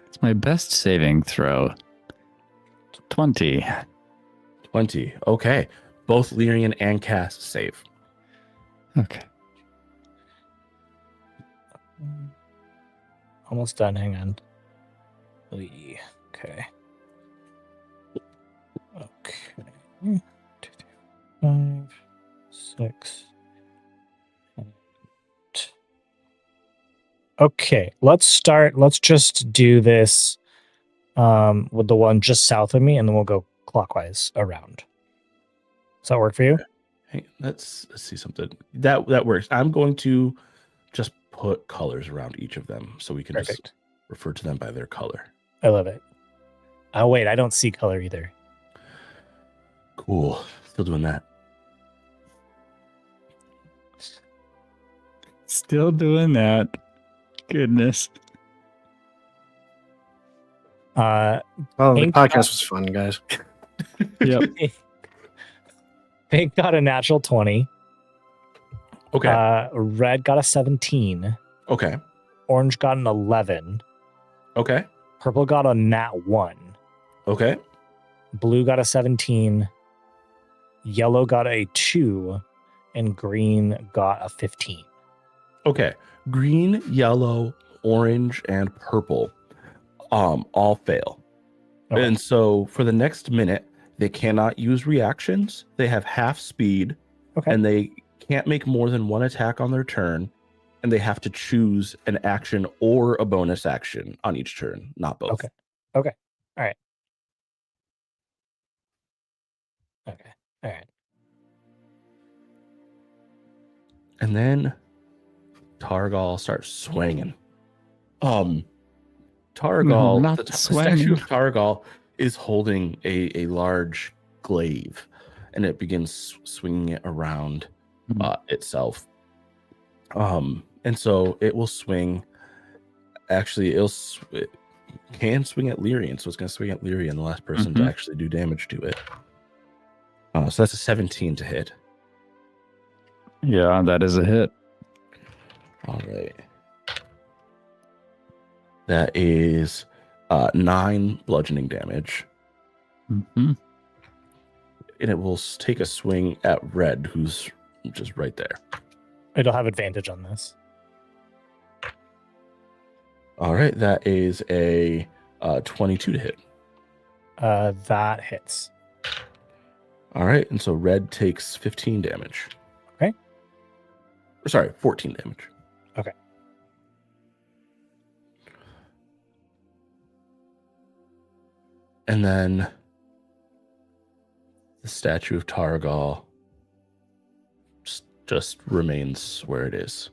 It's my best saving throw. 20. 20. Okay. Both Lyrian and Cass save. Okay. Almost done. Hang on. Okay. Okay. 2, 5, 6. Okay, let's just do this with the one just south of me, and then we'll go clockwise around. Does that work for you? Hey, let's see something. That works. I'm going to just put colors around each of them so we can just refer to them by their color. I love it. Oh, wait, I don't see color either. Cool. Still doing that. Still doing that. Goodness. Well, the podcast was fun, guys. Yep. Pink got a natural 20. Okay. Red got a 17. Okay. Orange got an 11. Okay. Purple got a nat 1. Okay. Blue got a 17. Yellow got a 2. And green got a 15. Okay. Green, yellow, orange, and purple all fail. Okay. And so for the next minute, they cannot use reactions. They have half speed. Okay. And they can't make more than one attack on their turn. And they have to choose an action or a bonus action on each turn, not both. Okay. All right. And then Targal starts swinging. Targal, the statue of Targal is holding a large glaive, and it begins swinging it around itself. And so it will swing. Actually, it can swing at Lyrian, so it's going to swing at Lyrian, the last person to actually do damage to it. So that's a 17 to hit. Yeah, that is a hit. All right. That is 9 bludgeoning damage. Mm-hmm. And it will take a swing at Red, who's just right there. It'll have advantage on this. All right. That is a 22 to hit. That hits. All right. And so Red takes 15 damage. Okay. Sorry, 14 damage. Okay. And then statue of Targal just remains where it is.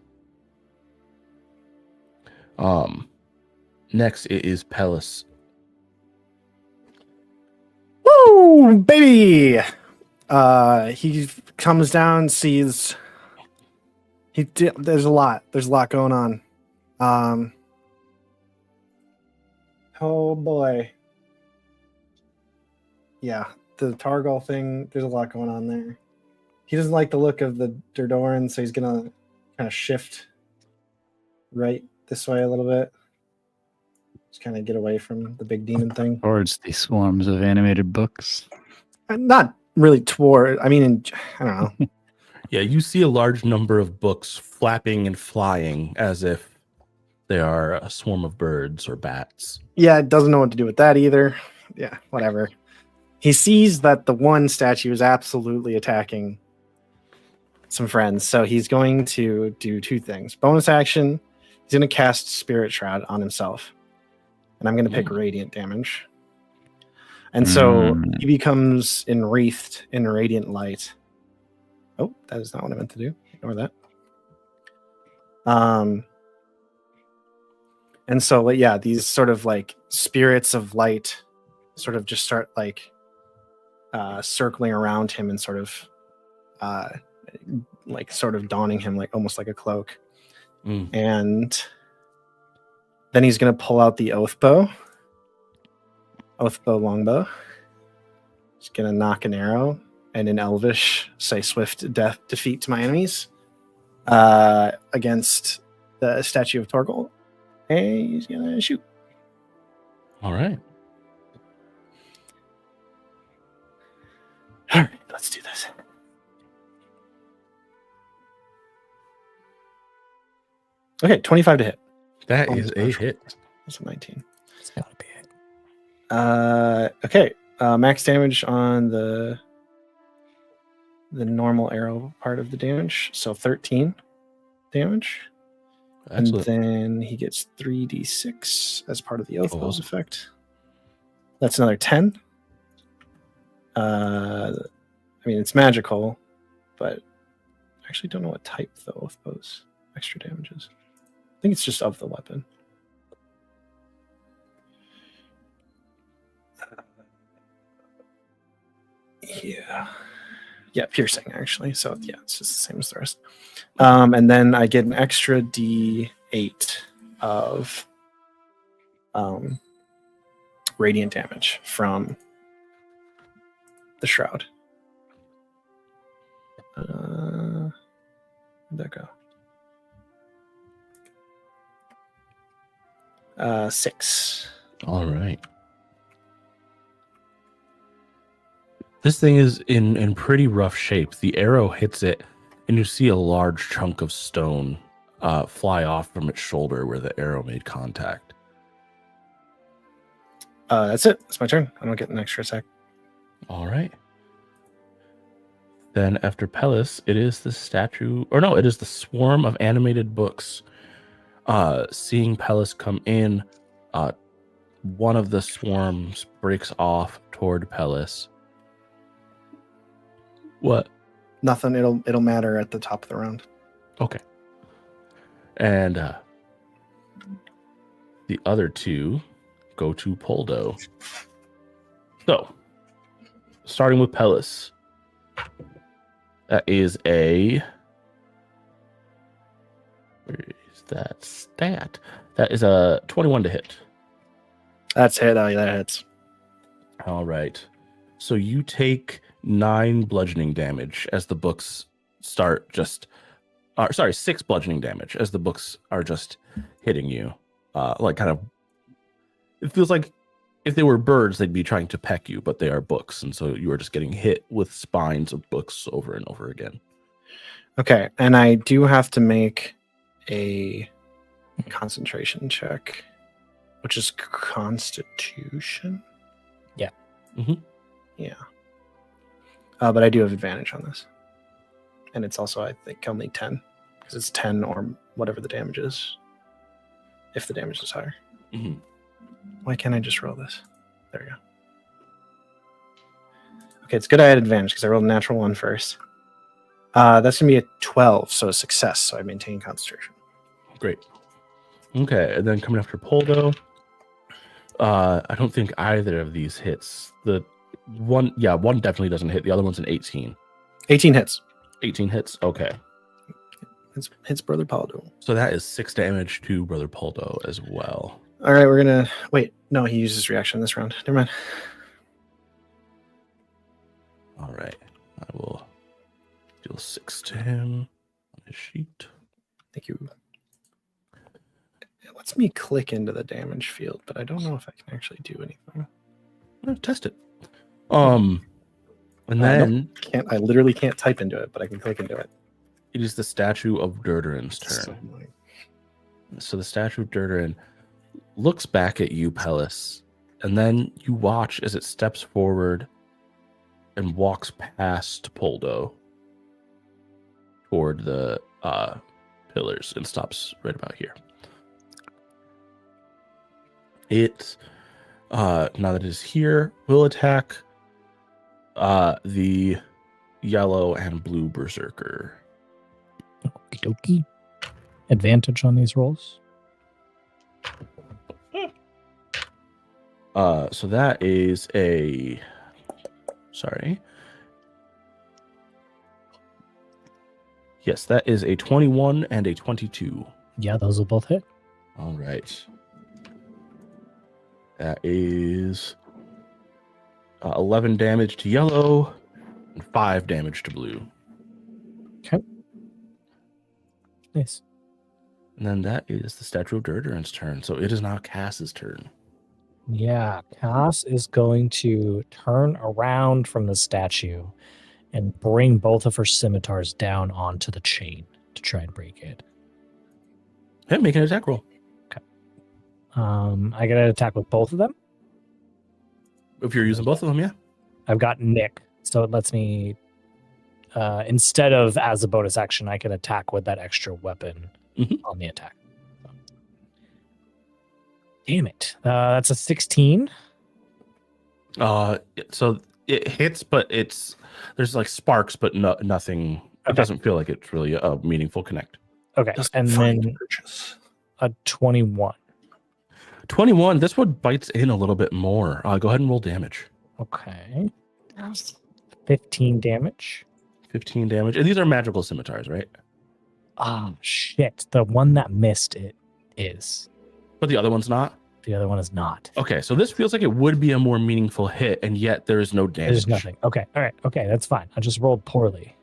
Next it is Pellis. Woo, baby! He comes down, sees. There's a lot. There's a lot going on. Oh boy. Yeah, the Targal thing. There's a lot going on there. He doesn't like the look of the Durdoran, so he's gonna kind of shift right this way a little bit. Just kind of get away from the big demon thing. Towards the swarms of animated books. Not really toward. I mean, I don't know. Yeah, you see a large number of books flapping and flying as if they are a swarm of birds or bats. Yeah, it doesn't know what to do with that either. Yeah, whatever. He sees that the one statue is absolutely attacking some friends, so he's going to do two things. Bonus action, he's going to cast Spirit Shroud on himself. And I'm going to pick radiant damage. And so he becomes enwreathed in radiant light. Oh, that is not what I meant to do. Ignore that. And so, yeah, these sort of like spirits of light sort of just start like circling around him and sort of donning him like almost like a cloak. And then he's going to pull out the oath bow longbow. He's going to knock an arrow and in Elvish say swift defeat to my enemies against the statue of Torgal. And he's going to shoot. All right. All right, let's do this. Okay, 25 to hit. That is a hit. That's a 19. It's gotta be it. Okay. Max damage on the normal arrow part of the damage, so 13 damage. Excellent. And then he gets 3d6 as part of the oath bow's effect. That's another 10. I mean, it's magical, but I actually don't know what type the oath bow's extra damage is. I think it's just of the weapon. Yeah, piercing actually. So yeah, it's just the same as the rest. And then I get an extra D8 of radiant damage from the shroud. Where'd that go? 6. All right. This thing is in pretty rough shape. The arrow hits it, and you see a large chunk of stone fly off from its shoulder where the arrow made contact. That's it. That's my turn. I don't get an extra attack. All right. Then after Pellis, it is the statue, or no, it is the swarm of animated books. Seeing Pellis come in, one of the swarms breaks off toward Pellis. What? Nothing. It'll matter at the top of the round. Okay. And the other two go to Poldo. So, starting with Pellis. That is a... Where is that stat? That is a 21 to hit. That's hit. Oh, yeah, that hits. All right. So you take 9 bludgeoning damage as the books start just... 6 bludgeoning damage as the books are just hitting you. It feels like if they were birds, they'd be trying to peck you, but they are books. And so you are just getting hit with spines of books over and over again. Okay. And I do have to make a concentration check, which is Constitution. Yeah. Mm-hmm. Yeah. But I do have advantage on this. And it's also, I think, only 10. Because it's 10 or whatever the damage is. If the damage is higher. Mm-hmm. Why can't I just roll this? There we go. Okay, it's good I had advantage because I rolled a natural 1 first. That's going to be a 12, so a success. So I maintain concentration. Great. Okay, and then coming after Poldo. I don't think either of these hits. The one definitely doesn't hit. The other one's an 18. 18 hits. 18 hits. Okay. Hits Brother Paldo. So that is 6 damage to Brother Poldo as well. All right, we're going to... Wait, no, he uses reaction this round. Never mind. All right. I will deal 6 to him on his sheet. Thank you. It lets me click into the damage field, but I don't know if I can actually do anything. Test it. And then I literally can't type into it, but I can click into it. it is the statue of Durdurin's turn. So the statue of Durdurin looks back at you, Pellis, and then you watch as it steps forward and walks past Poldo toward the pillars and stops right about here. It, now that it is here, will attack the yellow and blue berserker. Okie dokie. Advantage on these rolls. So that is a... Sorry. Yes, that is a 21 and a 22. Yeah, those will both hit. All right. That is 11 damage to yellow and 5 damage to blue. Okay. Nice. And then that is the Statue of Durdurin's turn. So it is now Cass's turn. Yeah, Cass is going to turn around from the statue and bring both of her scimitars down onto the chain to try and break it. Yeah, make an attack roll. I get an attack with both of them. If you're using both of them, yeah. I've got Nick, so it lets me, instead of as a bonus action, I can attack with that extra weapon on the attack. Damn it. That's a 16. So it hits, but there's like sparks, but nothing. It doesn't feel like it's really a meaningful connect. Okay, and then a 21. 21. This one bites in a little bit more. Go ahead and roll damage. Okay. 15 damage. 15 damage. And these are magical scimitars, right? Ah, shit. The one that missed it is. But the other one's not? The other one is not. Okay, so this feels like it would be a more meaningful hit, and yet there is no damage. There's nothing. Okay, all right. Okay, that's fine. I just rolled poorly.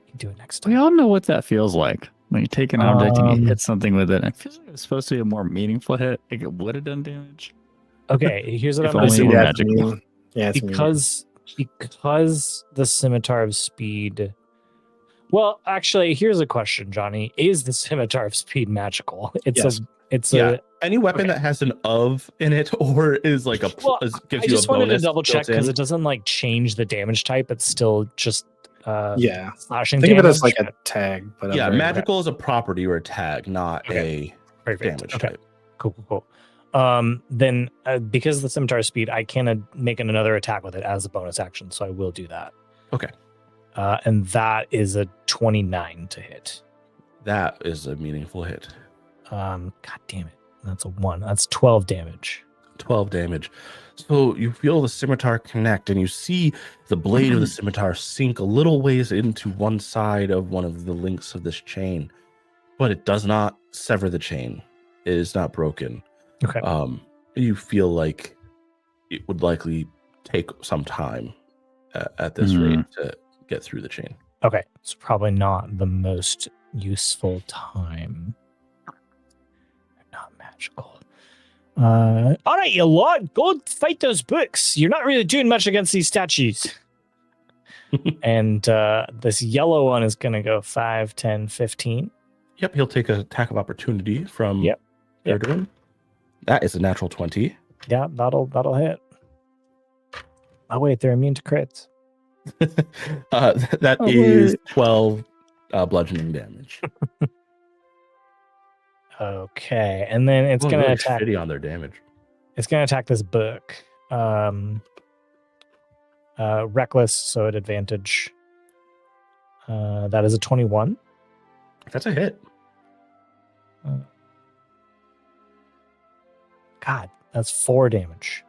You can do it next time. We all know what that feels like. When you take an object and you hit something with it, it feels like it was supposed to be a more meaningful hit. Like it would have done damage. Okay, here's what If I'm only going it to were do. magical. Yeah, it's Because the scimitar of speed. Well, actually, here's a question, Johnny. Is the scimitar of speed magical? It's any weapon that has an of in it or is like gives I you just a wanted bonus to double check because built it doesn't like change the damage type. It's still just slashing Think damage. of it as like a tag, but in. Magical is a property or a tag, not a damage type. Cool. Then because of the scimitar speed, I can make another attack with it as a bonus action, so I will do that. Okay. And that is a 29 to hit. That is a meaningful hit. God damn it. That's a 1. That's 12 damage. 12 damage. So you feel the scimitar connect and you see the blade of the scimitar sink a little ways into one side of one of the links of this chain, but it does not sever the chain. It is not broken. Okay. You feel like it would likely take some time at this rate to get through the chain. Okay. It's probably not the most useful time. Not magical. All right, you lot, go fight those books. You're not really doing much against these statues. And this yellow one is going to go 5, 10, 15. Yep, he'll take an attack of opportunity from Durdurin. That is a natural 20. Yeah, that'll hit. Oh wait, they're immune to crits. That is 12 bludgeoning damage. Okay, and then it's going to attack. Shitty on their damage. It's going to attack this book. Reckless, so at advantage. That is a 21. That's a hit. God, that's 4 damage.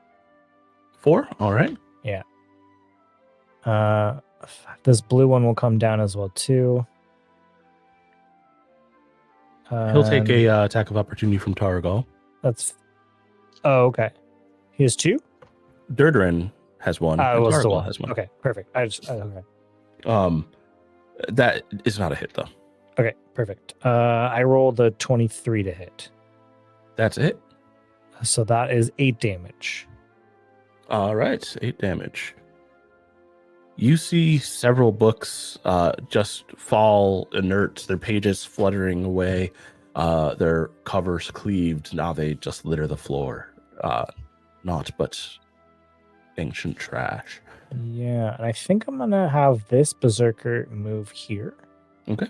4? All right. This blue one will come down as well too. He'll take a attack of opportunity from Taragal. That's. Oh, okay. He has 2. Durdurin has 1. It And was the Taragal one. has 1. Okay, perfect. Okay. That is not a hit though. Okay, perfect. I rolled a 23 to hit, That's it. so that is 8 damage. All right, 8 damage. You see several books just fall inert, their pages fluttering away, their covers cleaved. Now they just litter the floor. Naught but ancient trash. Yeah, and I think I'm gonna have this berserker move here, Okay.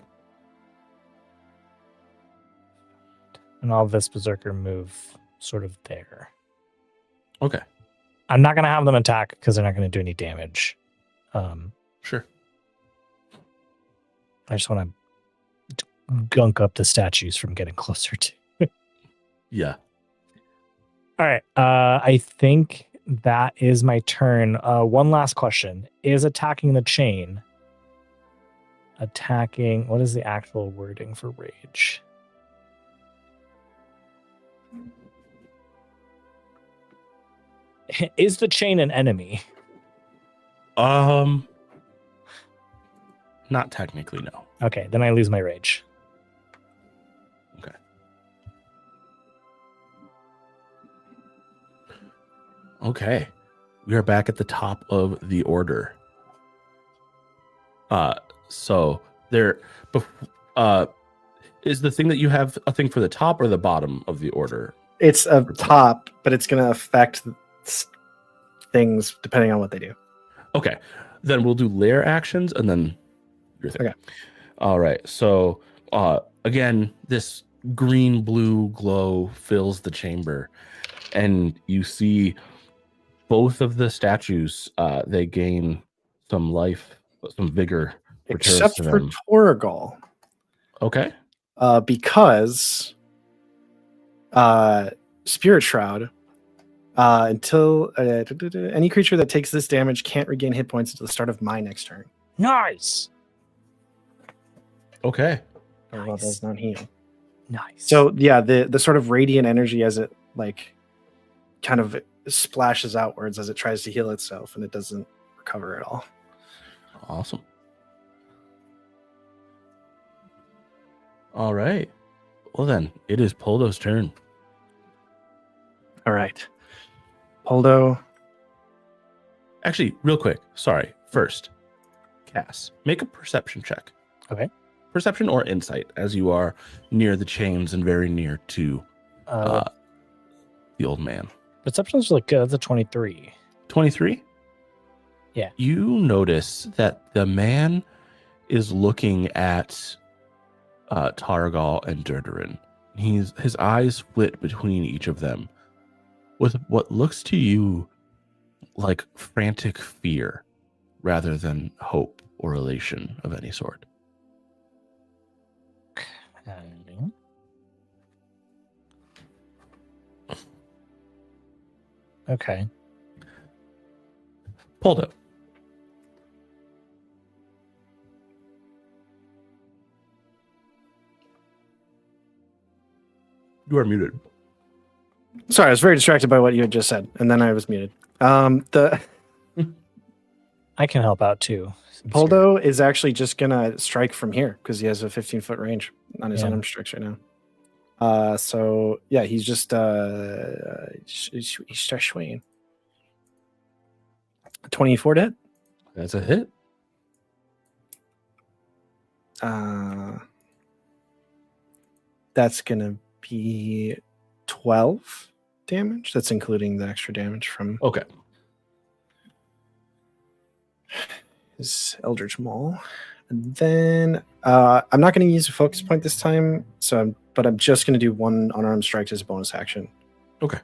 and I'll have this berserker move sort of there. Okay. I'm not gonna have them attack because they're not gonna do any damage. Sure. I just want to gunk up the statues from getting closer to. Yeah. All right. I think that is my turn. One last question. Is attacking the chain attacking? What is the actual wording for rage? Is the chain an enemy? Not technically, no. Okay, then I lose my rage. Okay. Okay. We are back at the top of the order. So there is the thing that you have a thing for the top or the bottom of the order? It's a top, but it's going to affect things depending on what they do. Okay. Then we'll do layer actions and then your thing. Okay. All right. So again, this green blue glow fills the chamber, and you see both of the statues. They gain some life, some vigor. Except to for them. Torgal. Okay. Because Spirit Shroud, until any creature that takes this damage can't regain hit points until the start of my next turn. Nice. Okay. Torgal does not heal. Nice. So yeah, the sort of radiant energy as it like kind of splashes outwards as it tries to heal itself, and it doesn't recover at all. Awesome. All right. Well then, it is Poldo's turn. All right. Poldo. Actually, real quick. Sorry. First, Cass, make a perception check. Okay. Perception or insight, as you are near the chains and very near to the old man. Perception's really good. That's a 23. 23? Yeah. You notice that the man is looking at Taragal and Durdurin. His eyes flit between each of them with what looks to you like frantic fear rather than hope or elation of any sort. Okay. Poldo. You are muted. Sorry, I was very distracted by what you had just said, and then I was muted. I can help out too. Poldo is actually just gonna strike from here because he has a 15-foot range on his unarmed strikes right now. So yeah, he's just he starts swinging. 24 to hit. That's a hit. That's gonna be 12 damage. That's including the extra damage from Okay. his Eldritch Maul. And then I'm not going to use a focus point this time, but I'm just going to do one unarmed strike as a bonus action. Okay.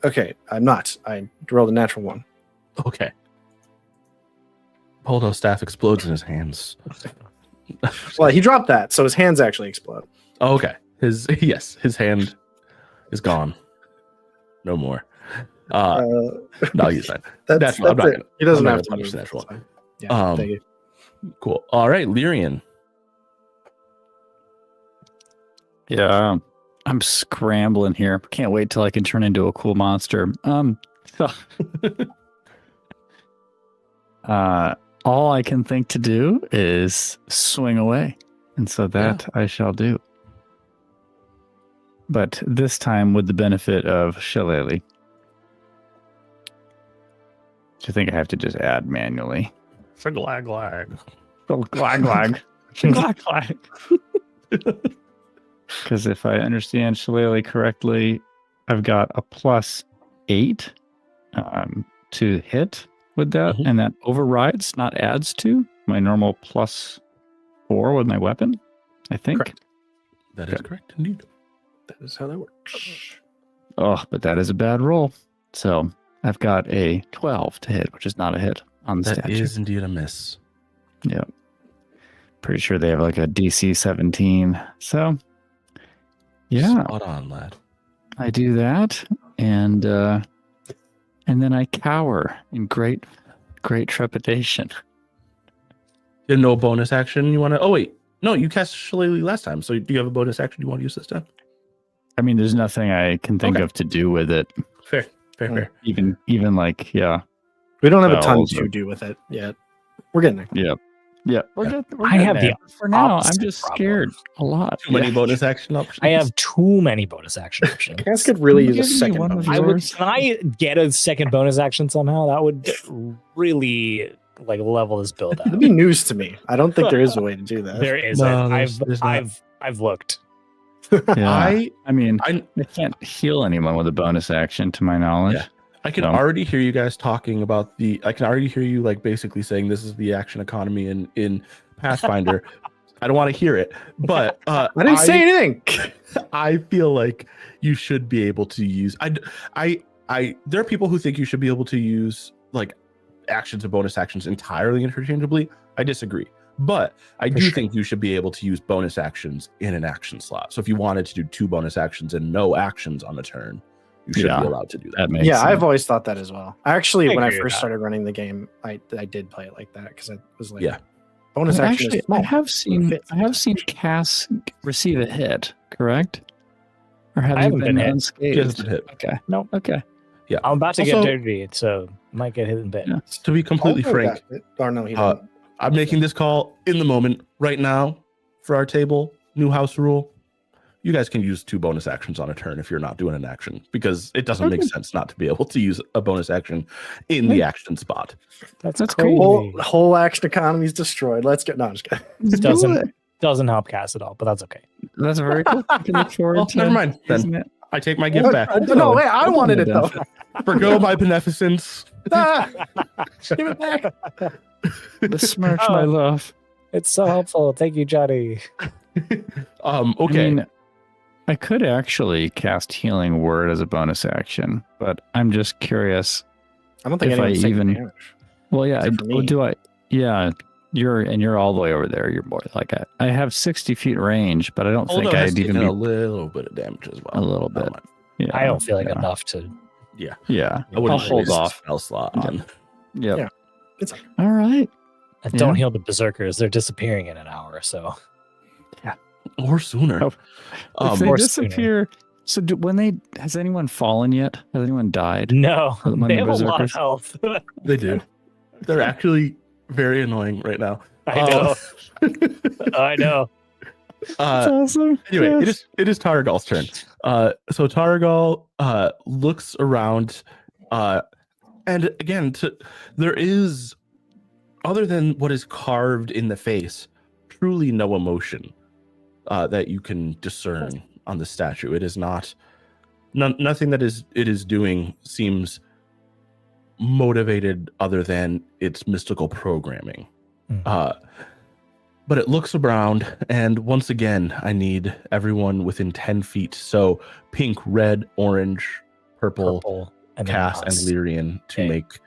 Okay, I'm not. I rolled a natural one. Okay. Poldo staff explodes in his hands. Well, he dropped that, so his hands actually explode. Oh, okay. His hand is gone. No more. No, he's fine. That's I'm not it. gonna- He doesn't I'm not have to gonna move. punish that That's one. fine. Yeah, thank you. Cool. All right, Lyrian. Yeah, I'm scrambling here. Can't wait till I can turn into a cool monster. All I can think to do is swing away, and so that I shall do. But this time with the benefit of Shillelagh, which I think I have to just add manually. Glag glag. Glag glag. Because if I understand Shillelagh correctly, I've got a +8 to hit with that, and that overrides, not adds to, my normal +4 with my weapon, I think. Correct. That is correct, indeed. That is how that works. Oh, but that is a bad roll. So I've got a 12 to hit, which is not a hit on the That statue. is indeed a miss. Yeah. Pretty sure they have like a DC 17. So, yeah, Spot on, lad. I do that, and then I cower in great trepidation. You have no bonus action you want to... Oh, wait. No, you cast Shillelagh last time, so do you have a bonus action you want to use this time? I mean, there's nothing I can think of to do with it. Fair. Even like, yeah. We don't have a ton Spells to or- do with it yet. We're getting there. Yeah. We're I have there. the For now, I'm opposite just problem. scared a lot. Too many bonus action options? I have too many bonus action options. You guys could really Can you use a give me second one bonus. of I would. yours? Can I get a second bonus action somehow? That would really like level this build That'd out. be news to me. I don't think there is a way to do that. There isn't. No, there's not. I've looked. Yeah. I mean, I I can't heal anyone with a bonus action, to my knowledge. Yeah. I can No. already hear you guys talking about I can already hear you like basically saying this is the action economy in Pathfinder. I don't want to hear it, but I didn't say anything. I feel like you should be able to use. There are people who think you should be able to use like actions and bonus actions entirely interchangeably. I disagree, but I do think you should be able to use bonus actions in an action slot. So if you wanted to do 2 bonus actions and no actions on a turn, you should be allowed to do that. That makes Yeah, sense. I've always thought that as well. Actually, I when I agree with first that. started running the game, I did play it like that because I was like, Yeah. bonus action Actually, is small. I have seen Fit. Cass receive a hit, correct? Or have I you haven't been been hit. unscathed? He hasn't been hit. Okay. Nope. Okay. I'm about to get Also- dirty, so might get hit in bit. Yeah. To be completely Poldo frank, got it. Or no, he Uh, didn't. I'm making this call in the moment right now for our table. New house rule. You guys can use 2 bonus actions on a turn if you're not doing an action because it doesn't make sense not to be able to use a bonus action in the action spot. That's crazy. cool. Whole action economy is destroyed. Let's get. No, I'm just kidding. Let's do Doesn't it. doesn't help cast at all, but that's okay. That's very cool. I can look forward Well, to never mind then. using it. I take my gift back. No, wait, I wanted it though. Forgo my beneficence. Ah, give it back. Besmirch my love. It's so helpful. Thank you, Johnny. Okay. I mean, I could actually cast Healing Word as a bonus action, but I'm just curious. I don't think If I anyone's taking even- damage. Well, yeah, Except for me. do I? Yeah, you're all the way over there. You're more like I have 60 feet range, but I don't think Poldo has I'd even taken be a little bit of damage as well. a little bit. Not much. Yeah, I don't feel like yeah. enough to. Yeah, I I'll wouldn't hold waste a off. spell slot on. Yep. Yeah. It's like- All right. I don't Yeah. heal the berserkers. They're disappearing in an hour. So Or sooner. Oh. If they more disappear, so has anyone fallen yet? Has anyone died? no, When they the have a lot of berserkers- health. They do. They're actually very annoying right now. I know. I know. That's awesome. Anyway, Yes. it is Targal's turn. So Targal looks around, and again, there is, other than what is carved in the face, truly no emotion that you can discern on the statue. It is not, nothing that it is doing seems motivated other than its mystical programming. Mhm. But it looks around, and once again, I need everyone within 10 feet. So pink, red, orange, purple, Purple and then Cass, and us. Lyrian to Okay. make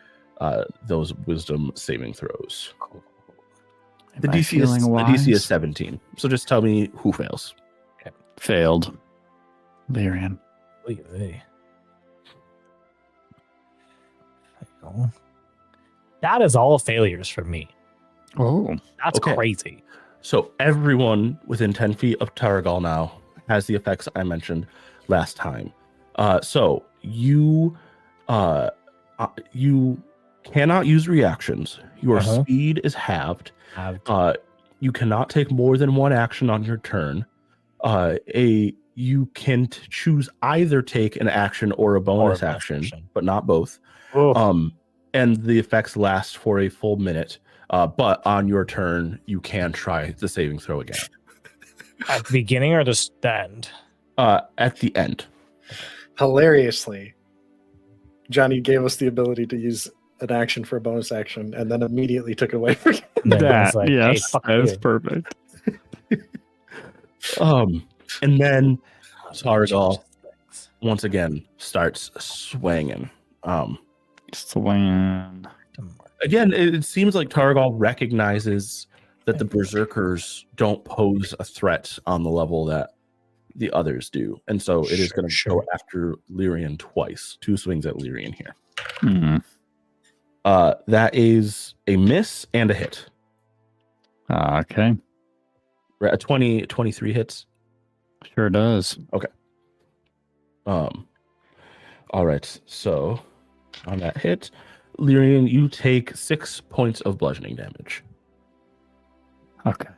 those wisdom saving throws. Cool. The Am I DC is feeling the wise? DC is 17. So just tell me who fails. Failed. Lyrian. Oy, oy. Fail. That is all failures for me. Oh. That's Okay. crazy. So everyone within 10 feet of Taragal now has the effects I mentioned last time. So you cannot use reactions. Your speed is halved. You cannot take more than one action on your turn. You can choose either take an action or a bonus action, but not both. And the effects last for a full minute. But on your turn, you can try the saving throw again. At the beginning or just the end? At the end. Hilariously, Johnny gave us the ability to use an action for a bonus action and then immediately took it away from That, Like, hey, yes, fuck that is you. perfect. And then Taragal once again starts swinging. Swing. Again, it seems like Taragal recognizes that the berserkers don't pose a threat on the level that the others do, and so it is going to go after Lyrian twice. 2 swings at Lyrian here. That is a miss and a hit. Okay. A 23 hits. Sure does. Okay. All right. So on that hit, Lyrian, you take 6 points of bludgeoning damage. Okay.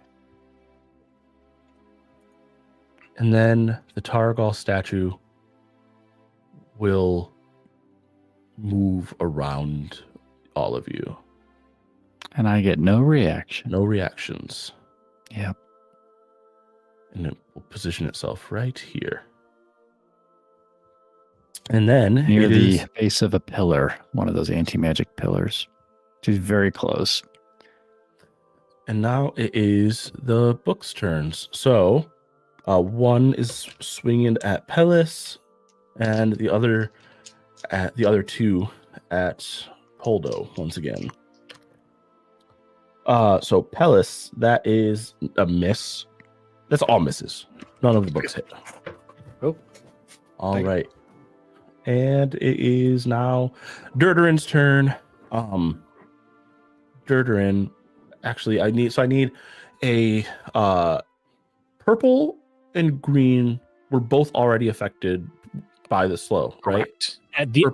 And then the Taragal statue will move around all of you. And I get no reaction. No reactions. Yep. And it will position itself right here. And then Near the base of a pillar, one of those anti-magic pillars. She's very close. And now it is the book's turns. So one is swinging at Pellis, and the other 2 at Poldo once again. So Pellis, that is a miss. That's all misses. None of the books hit. Oh, all right. And it is now Durdurin's turn. Durdurin, actually, I need a purple and green were both already affected by the slow, right?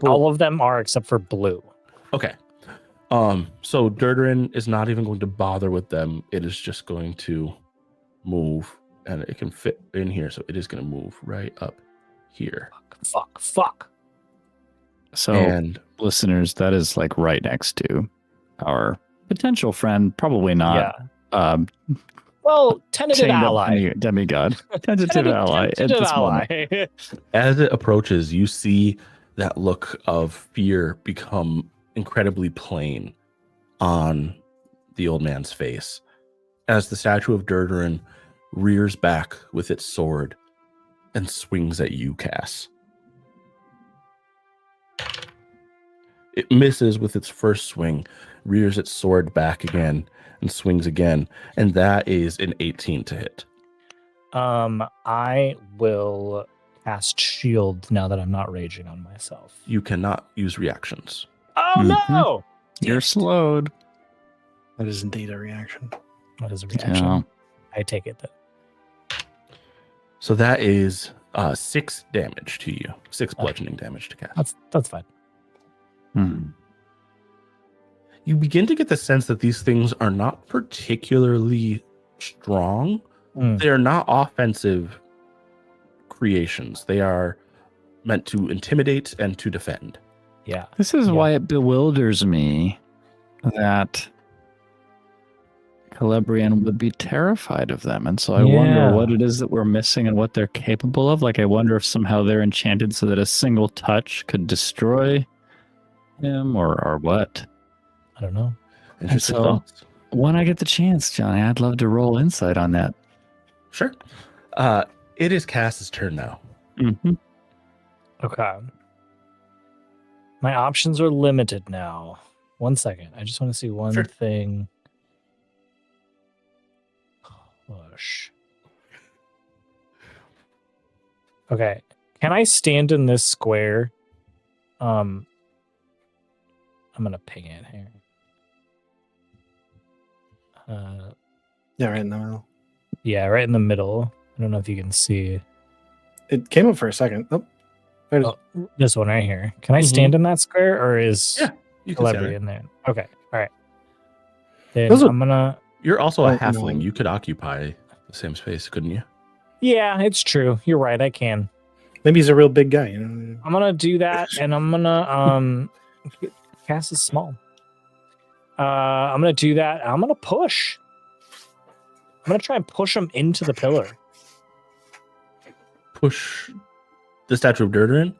All of them are except for blue. Okay. So Durdurin is not even going to bother with them. It is just going to move, and it can fit in here, so it is going to move right up here. Fuck. So, And listeners, that is like right next to our potential friend. Probably not. Yeah. Well, tentative chained up ally. Demi-god. Tentative ally. At Tentative this ally. moment. as it approaches, you see that look of fear become incredibly plain on the old man's face as the statue of Durdurin rears back with its sword and swings at you, Cass. It misses with its first swing, rears its sword back again, and swings again, and that is an 18 to hit. I will cast shield now that I'm not raging on myself. You cannot use reactions. Oh no! You're slowed. that is indeed a reaction. What is a reaction? Yeah. I take it then. So that is 6 damage to you. 6 bludgeoning damage to Cass. That's fine. You begin to get the sense that these things are not particularly strong. They are not offensive creations. They are meant to intimidate and to defend. Yeah. This is why it bewilders me that Celebrian would be terrified of them. And so I wonder what it is that we're missing and what they're capable of. Like, I wonder if somehow they're enchanted so that a single touch could destroy him or what. I don't know. Interesting so- thoughts. When I get the chance, Johnny, I'd love to roll insight on that. Sure. It is Cass's turn now. Okay. My options are limited now. 1 second. I just want to see one Sure. thing. Push. Okay. Can I stand in this square? I'm gonna ping it here. Yeah, right in the middle. Yeah, right in the middle. I don't know if you can see It came up for a second. Oh, there's this one right here. Can I Mhm. stand in that square, or is Yeah, you can stand celebrity there. in there? Okay, all right. Then Those are- I'm gonna. You're also a Oh, no. halfling. You could occupy the same space, couldn't you? Yeah, it's true. You're right. I can. maybe he's a real big guy. You know? I'm gonna do that, and I'm gonna cast is small. I'm gonna do that. I'm gonna push. I'm gonna try and push him into the pillar. Push the statue of Durderin.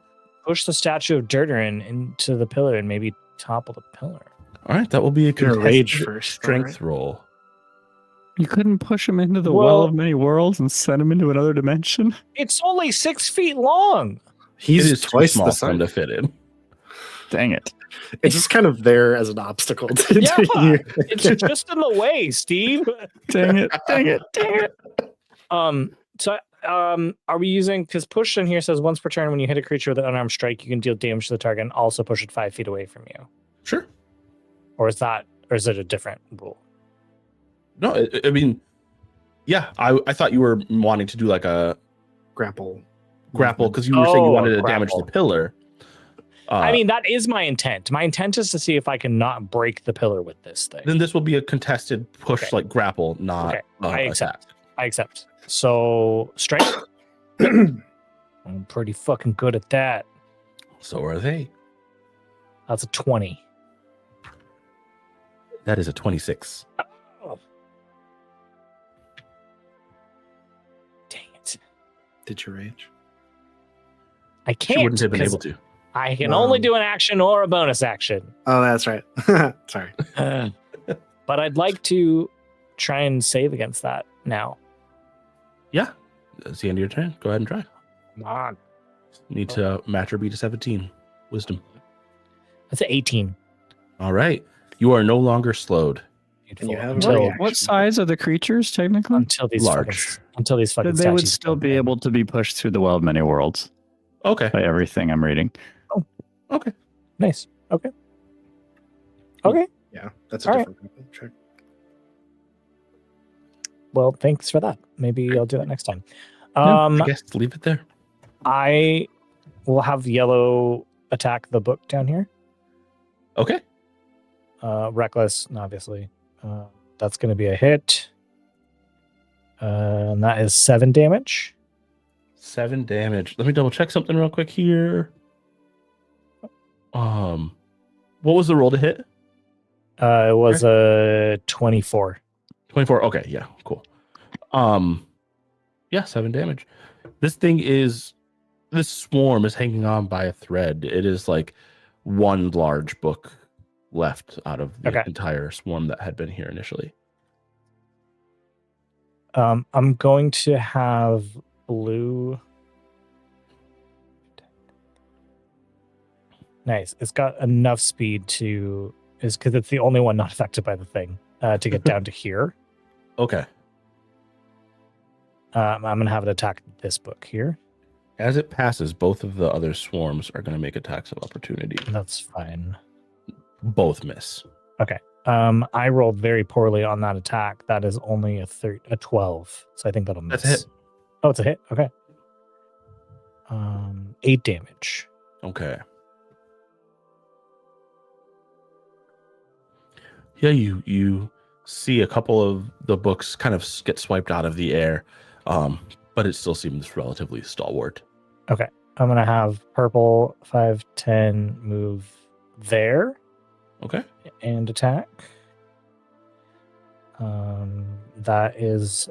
Push the statue of Durderin into the pillar and maybe topple the pillar. All right, that will be a Gonna rage contested first. strength roll. You couldn't push him into the Well- well of many worlds and send him into another dimension? It's only 6 feet long. He's It is too twice small the for him size. to fit in. Dang it. It's just kind of there as an obstacle. To Yeah, you. It's just in the way, Steve. Dang it. Dang it. Dang it. So are we using, because push in here says once per turn when you hit a creature with an unarmed strike, you can deal damage to the target and also push it 5 feet away from you. Sure. Or is it a different rule? No, I mean, yeah, I thought you were wanting to do like a grapple. grapple because you were saying you Oh, wanted to grapple. damage the pillar. I mean, that is my intent. My intent is to see if I can not break the pillar with this thing. then this will be a contested push, Okay. like grapple, not Okay, I accept. attack. I accept. So strength. I'm pretty fucking good at that. So are they. That's a 20. That is a 26. Oh. Dang it. Did you rage? I She can't. wouldn't have been 'cause able to. I can Wow. only do an action or a bonus action. Oh, that's right. Sorry. But I'd like to try and save against that now. Yeah, that's the end of your turn. Go ahead and try. Come on. Need to match or beat a 17. Wisdom. That's an 18. All right. You are no longer slowed. And you have until, reaction. What size are the creatures, technically? until these Large. fucking They would statues still come be in. able to be pushed through the well of many worlds Okay. by everything I'm reading. Okay. Nice. Okay. Okay. Yeah, that's a All right. different grapple check. Well, thanks for that. Maybe I'll do that next time. Yeah, I guess leave it there. I will have yellow attack the book down here. Okay. Reckless, obviously. That's going to be a hit. And that is 7 damage. 7 damage. Let me double check something real quick here. What was the roll to hit? It was a 24. 24. Okay, yeah, cool. Yeah, 7 damage. This swarm is hanging on by a thread. It is like one large book left out of the Okay. entire swarm that had been here initially. I'm going to have blue. Nice. It's got enough speed is because it's the only one not affected by the thing to get down to here. Okay. I'm going to have it attack this book here. As it passes, both of the other swarms are going to make attacks of opportunity. That's fine. Both miss. I rolled very poorly on that attack. That is only a 12. So I think that'll miss. That's a hit. Oh, it's a hit. Okay. 8 damage. Okay. Yeah, you see a couple of the books kind of get swiped out of the air, but it still seems relatively stalwart. I'm going to have purple 5, 10 move there Okay. and attack. That is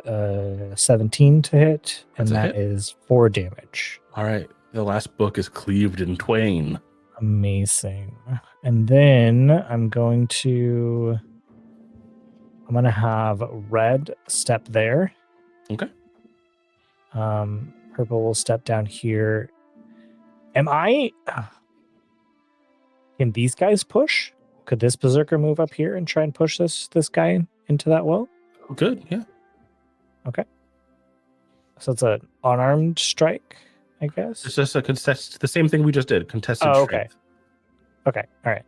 17 to hit, and That's a that hit. is 4 damage. All right. The last book is cleaved in twain. Amazing. And then I'm going to have red step there. Okay. Purple will step down here. Can these guys push? Could this berserker move up here and try and push this guy into that well? Good, yeah. So it's an unarmed strike, I guess. It's just a contest. The same thing we just did. Contested Oh, strength Okay, all right.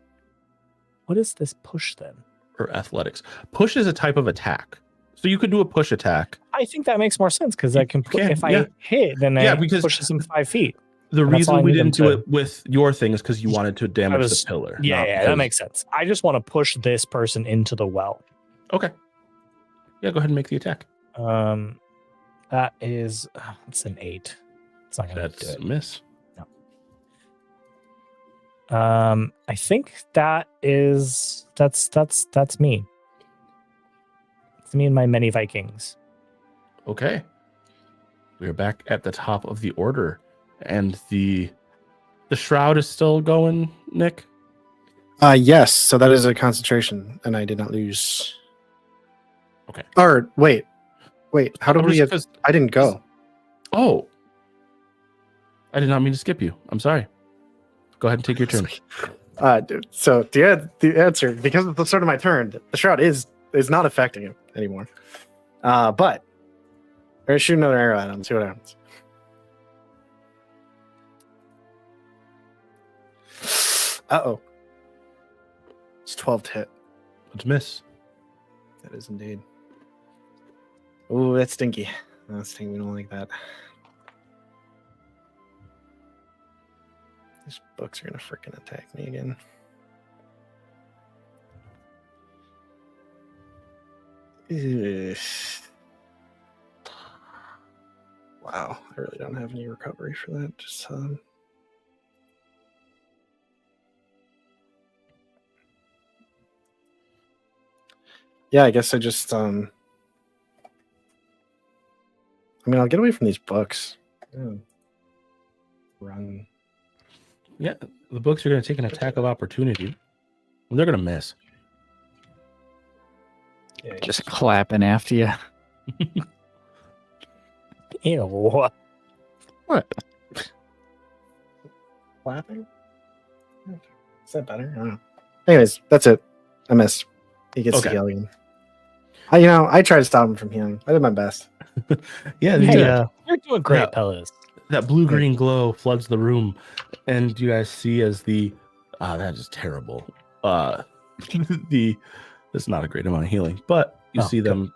What is this push then? or athletics. Push is a type of attack, so you could do a push attack. I think that makes more sense because I can put, can, if yeah. I hit, then Yeah, it because- pushes him 5 feet. The And that's all I reason we need them didn't do to- it with your thing is because you wanted to damage was- the pillar. Yeah, not that because- makes sense. I just want to push this person into the well. Okay. Yeah, go ahead and make the attack. That is, it's an 8. It's not gonna That's a do miss. it. I think that's me. It's me and my many Vikings. Okay. We are back at the top of the order, and the shroud is still going, Nick. Yes, so that is a concentration, and I did not lose. Okay. Or wait, how do we? Just- I didn't go. Oh, I did not mean to skip you. I'm sorry. Go ahead and take your turn. So the answer, because at the start of my turn, the shroud is not affecting him anymore. But we're gonna shoot another arrow at him. See what happens. Uh-oh. It's 12 to hit. Let's miss. That is indeed. Oh, that's stinky. That's stinky. We don't like that. These books are gonna freaking attack me again. Ugh. Wow, I really don't have any recovery for that. Just yeah, I guess I just I mean, I'll get away from these books. Yeah. Run. Yeah, the books are going to take an attack of opportunity. And they're going to miss. Yeah, Just clapping after you. Ew. What? Clapping? Is that better? I don't know. Anyways, that's it. I missed. He gets to Okay. heal again. I tried to stop him from healing. I did my best. Yeah, Hey, yeah. you're doing great, Yeah. Pellis. That blue-green glow floods the room, and you guys see as that is terrible. It's not a great amount of healing, but you Oh, see good. them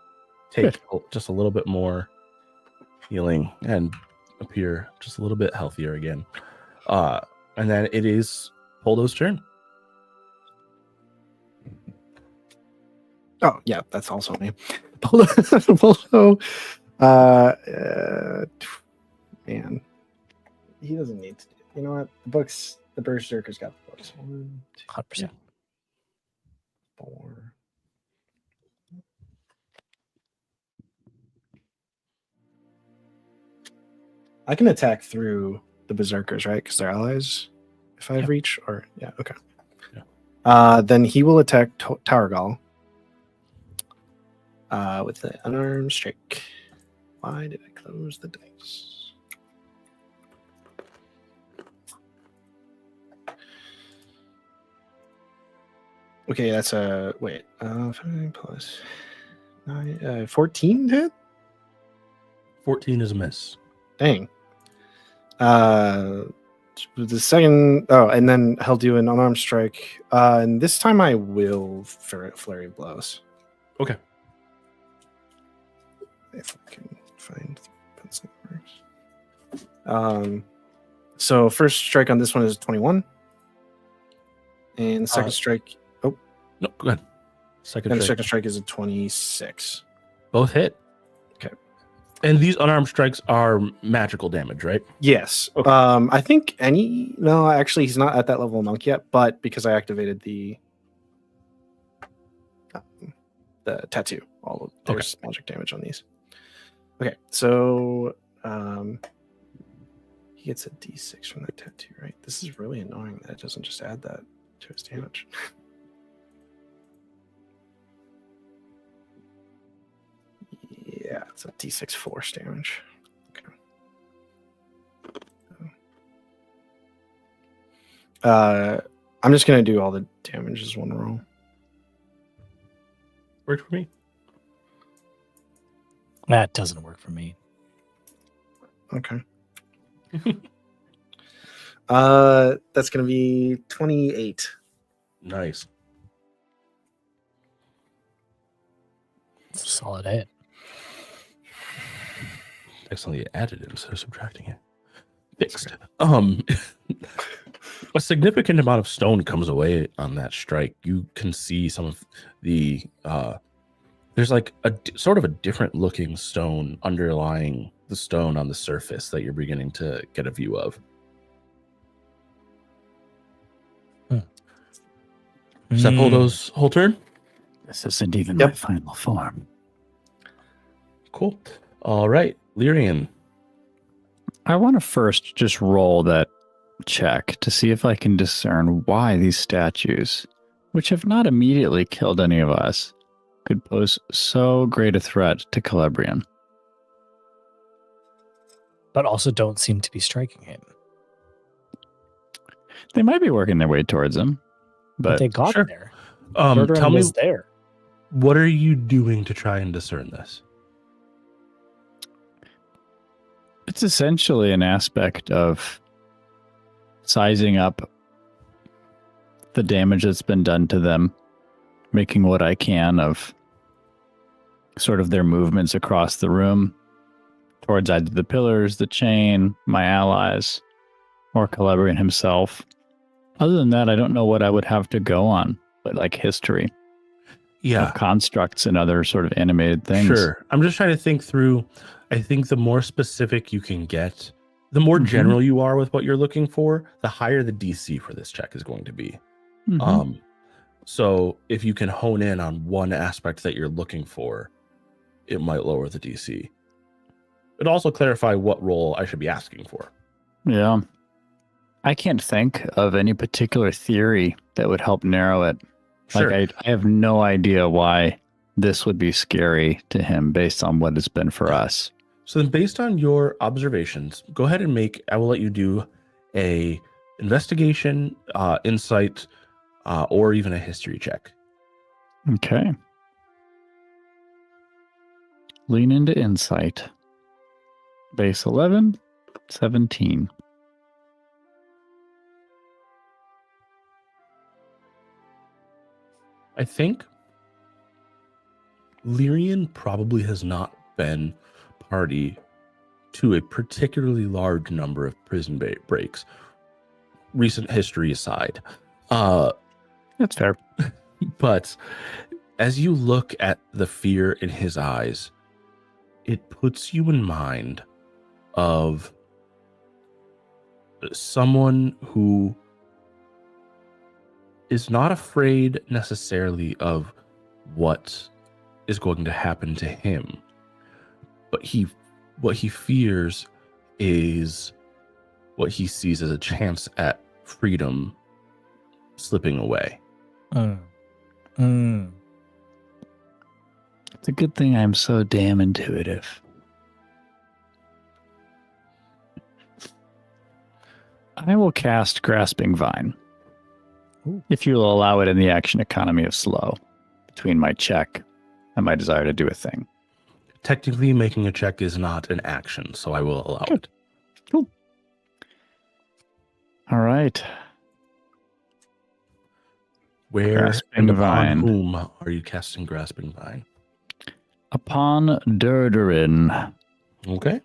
take just a little bit more healing and appear just a little bit healthier again. And then it is Poldo's turn. Oh, yeah, that's also me. Polo. Man. He doesn't need to. You know what? The Berserker's got the books. 1, 2, 100%. 4. I can attack through the Berserkers, right? Because they're allies. If I have reach, or yeah, okay. Yeah. Then he will attack Towergal with the unarmed strike. Why did I close the dice? Okay, that's a 5 plus 9, 14 hit. 14 is a miss. Dang. The second, and then he'll do an unarmed strike. And this time I will flurry of blows. Okay. If I can find the pencil marks. So first strike on this one is 21. And the second strike, No, go ahead. Second and the strike. second strike is a 26. Both hit. Okay. And these unarmed strikes are magical damage, right? Yes. Okay. I think no, actually he's not at that level of monk yet, but because I activated the tattoo, there's magic damage on these. Okay, so he gets a d6 from that tattoo, right? This is really annoying that it doesn't just add that to his damage. Yeah, it's a d6 force damage. Okay. I'm just gonna do all the damage as one roll. Worked for me. That doesn't work for me. Okay. That's gonna be 28. Nice. Solid hit. Excellently added instead of subtracting it. Fixed. A significant amount of stone comes away on that strike. You can see some of the there's like a sort of a different looking stone underlying the stone on the surface that you're beginning to get a view of. Does that hold those whole turn? This isn't even my final form. Cool. All right, Lyrian. I want to first just roll that check to see if I can discern why these statues, which have not immediately killed any of us, could pose so great a threat to Celebrian. But also don't seem to be striking him. They might be working their way towards him, But but they got Sure. there. Tell me, was there. what are you doing to try and discern this? it's essentially an aspect of sizing up the damage that's been done to them, making what I can of sort of their movements across the room towards either the pillars, the chain, my allies, or Celebrian himself. Other than that, I don't know what I would have to go on, but like history of constructs and other sort of animated things. Sure. I'm just trying to think through. I think the more specific you can get, the more general you are with what you're looking for, the higher the DC for this check is going to be. So if you can hone in on one aspect that you're looking for, it might lower the DC. But also clarify what role I should be asking for. Yeah. I can't think of any particular theory that would help narrow it. Sure. Like I have no idea why this would be scary to him based on what it's been for us. So then based on your observations, go ahead and I will let you do a investigation, insight, or even a history check. Okay. Lean into insight. Base 11, 17. I think Lyrian probably has not been party to a particularly large number of prison breaks, recent history aside. That's fair. But as you look at the fear in his eyes, it puts you in mind of someone who is not afraid necessarily of what is going to happen to him, but what he fears is what he sees as a chance at freedom slipping away. It's a good thing I'm so damn intuitive. I will cast Grasping Vine. Ooh. If you will allow it in the action economy of slow between my check and my desire to do a thing. Technically, making a check is not an action, so I will allow it. Cool. All right. Where Grasping and upon Vine. whom are you casting Grasping Vine? Upon Durdurin, Okay.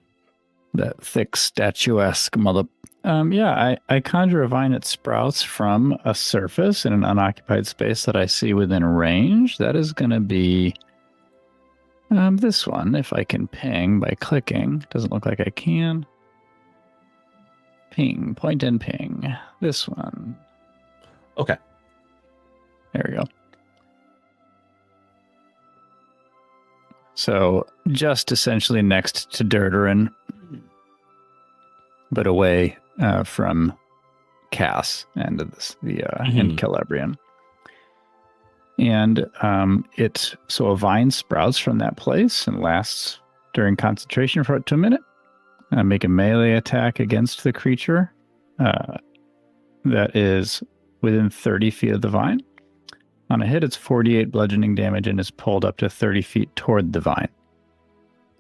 that thick statuesque mother. I conjure a vine that sprouts from a surface in an unoccupied space that I see within range. That is going to be this one, if I can ping by clicking. Doesn't look like I can. Ping, point and ping. This one. Okay. There we go. So just essentially next to Durdurin, but away from Cass and and Celebrian. And so a vine sprouts from that place and lasts during concentration for up to a minute. Make a melee attack against the creature that is within 30 feet of the vine. On a hit, it's 48 bludgeoning damage and is pulled up to 30 feet toward the vine.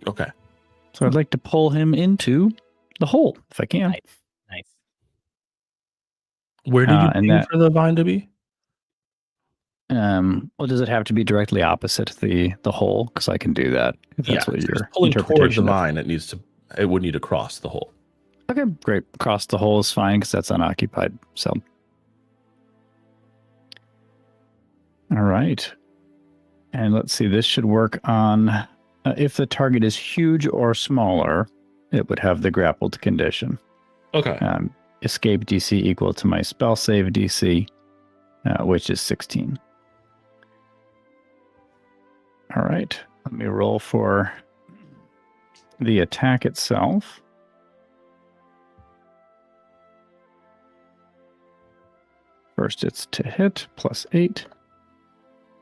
Okay. So I'd like to pull him into the hole, if I can. Nice. Where did you and aim that- for the vine to be? Well, does it have to be directly opposite the hole? Because I can do that. If that's what if your it's pulling towards the interpretation of- vine. It would need to cross the hole. Okay, great. Cross the hole is fine because that's unoccupied. So, all right. And let's see. This should work on if the target is huge or smaller, it would have the grappled condition. Okay. Escape DC equal to my spell save DC, which is 16. All right. Let me roll for the attack itself. First, it's to hit, +8.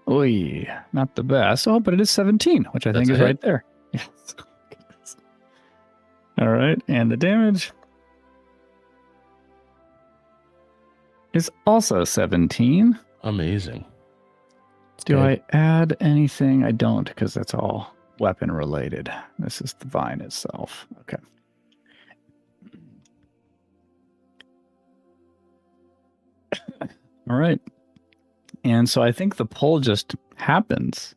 Oy, not the best. Oh, but it is 17, which I think That's is a hit. right there. Yes. All right, and the damage is also 17. Amazing. Do Okay. I add anything? I don't, because that's all weapon related. This is the vine itself. Okay. All right. And so I think the pull just happens.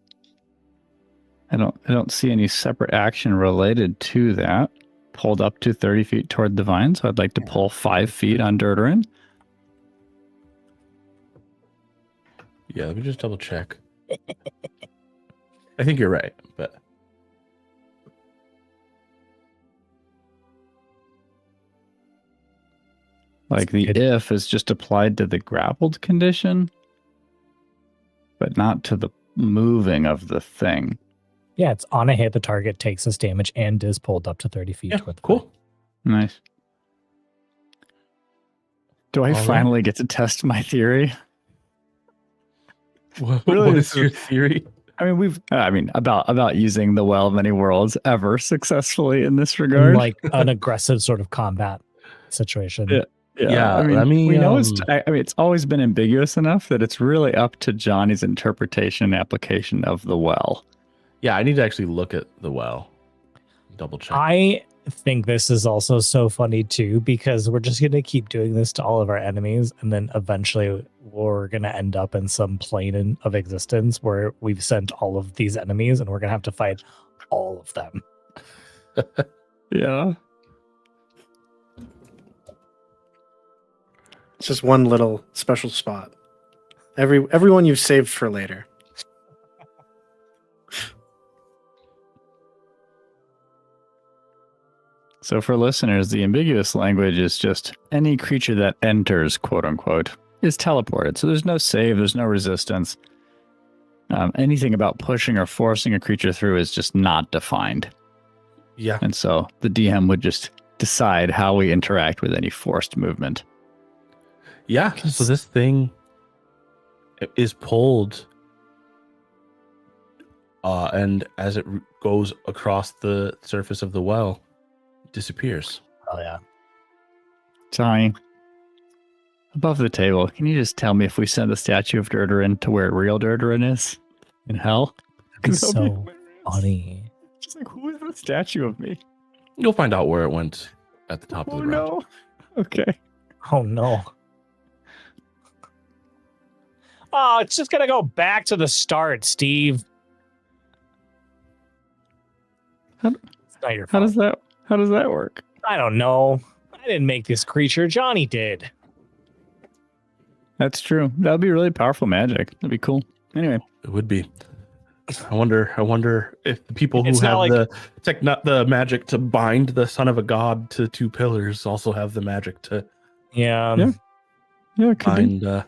I don't see any separate action related to that. Pulled up to 30 feet toward the vine, so I'd like to pull 5 feet on Durderin. Yeah, let me just double check. I think you're right, but Like the Good. if is just applied to the grappled condition, but not to the moving of the thing. Yeah, it's on a hit. The target takes this damage and is pulled up to 30 feet. yeah, toward the cool. Nice. Do I All right. finally get to test my theory? What Really, is this your is- theory? About using the Well of Many Worlds ever successfully in this In regard. like an aggressive sort of combat situation. Yeah. Yeah, I mean, let me, we know it's always been ambiguous enough that it's really up to Johnny's interpretation and application of the well. Yeah, I need to actually look at the well. Double check. I think this is also so funny too, because we're just going to keep doing this to all of our enemies. And then eventually we're going to end up in some plane of existence where we've sent all of these enemies and we're going to have to fight all of them. Yeah. It's just one little special spot. Everyone you've saved for later. So for listeners, the ambiguous language is just any creature that enters, quote unquote, is teleported. So there's no save, there's no resistance. Anything about pushing or forcing a creature through is just not defined. Yeah. And so the DM would just decide how we interact with any forced movement. Yeah. So this thing is pulled, and as it goes across the surface of the well, it disappears. Oh, yeah. Johnny, above the table, can you just tell me if we send the statue of Durderin to where real Durderin is in hell? It's That'd be so hilarious. funny. Just like, who is the statue of me? You'll find out where it went at the top of Oh the round. no. Okay. Oh, no. Oh, it's just going to go back to the start, Steve. How- It's not your How fault. does that work? I don't know. I didn't make this creature. Johnny did. That's true. That'd be really powerful magic. That'd be cool. Anyway, It would be. I wonder if the people who It's not have the magic to bind the son of a god to two pillars also have the magic to Yeah. Yeah. yeah, it could be. bind.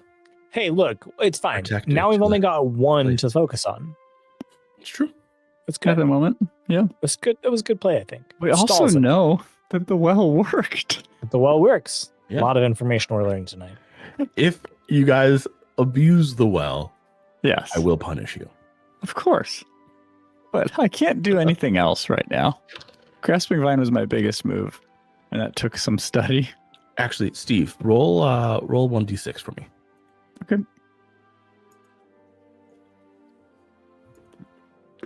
Hey, look, it's fine. Protect Now it we've to only the got one place. to focus on. It's true. It's At good. the moment, yeah. It was good. It was good play, I think. We also Stalls it. know that the well worked. The well works. Yeah. A lot of information we're learning tonight. If you guys abuse the well, Yes, I will punish you. of course. But I can't do anything else right now. Grasping Vine was my biggest move, and that took some study. Actually, Steve, roll 1d6 for me. Okay.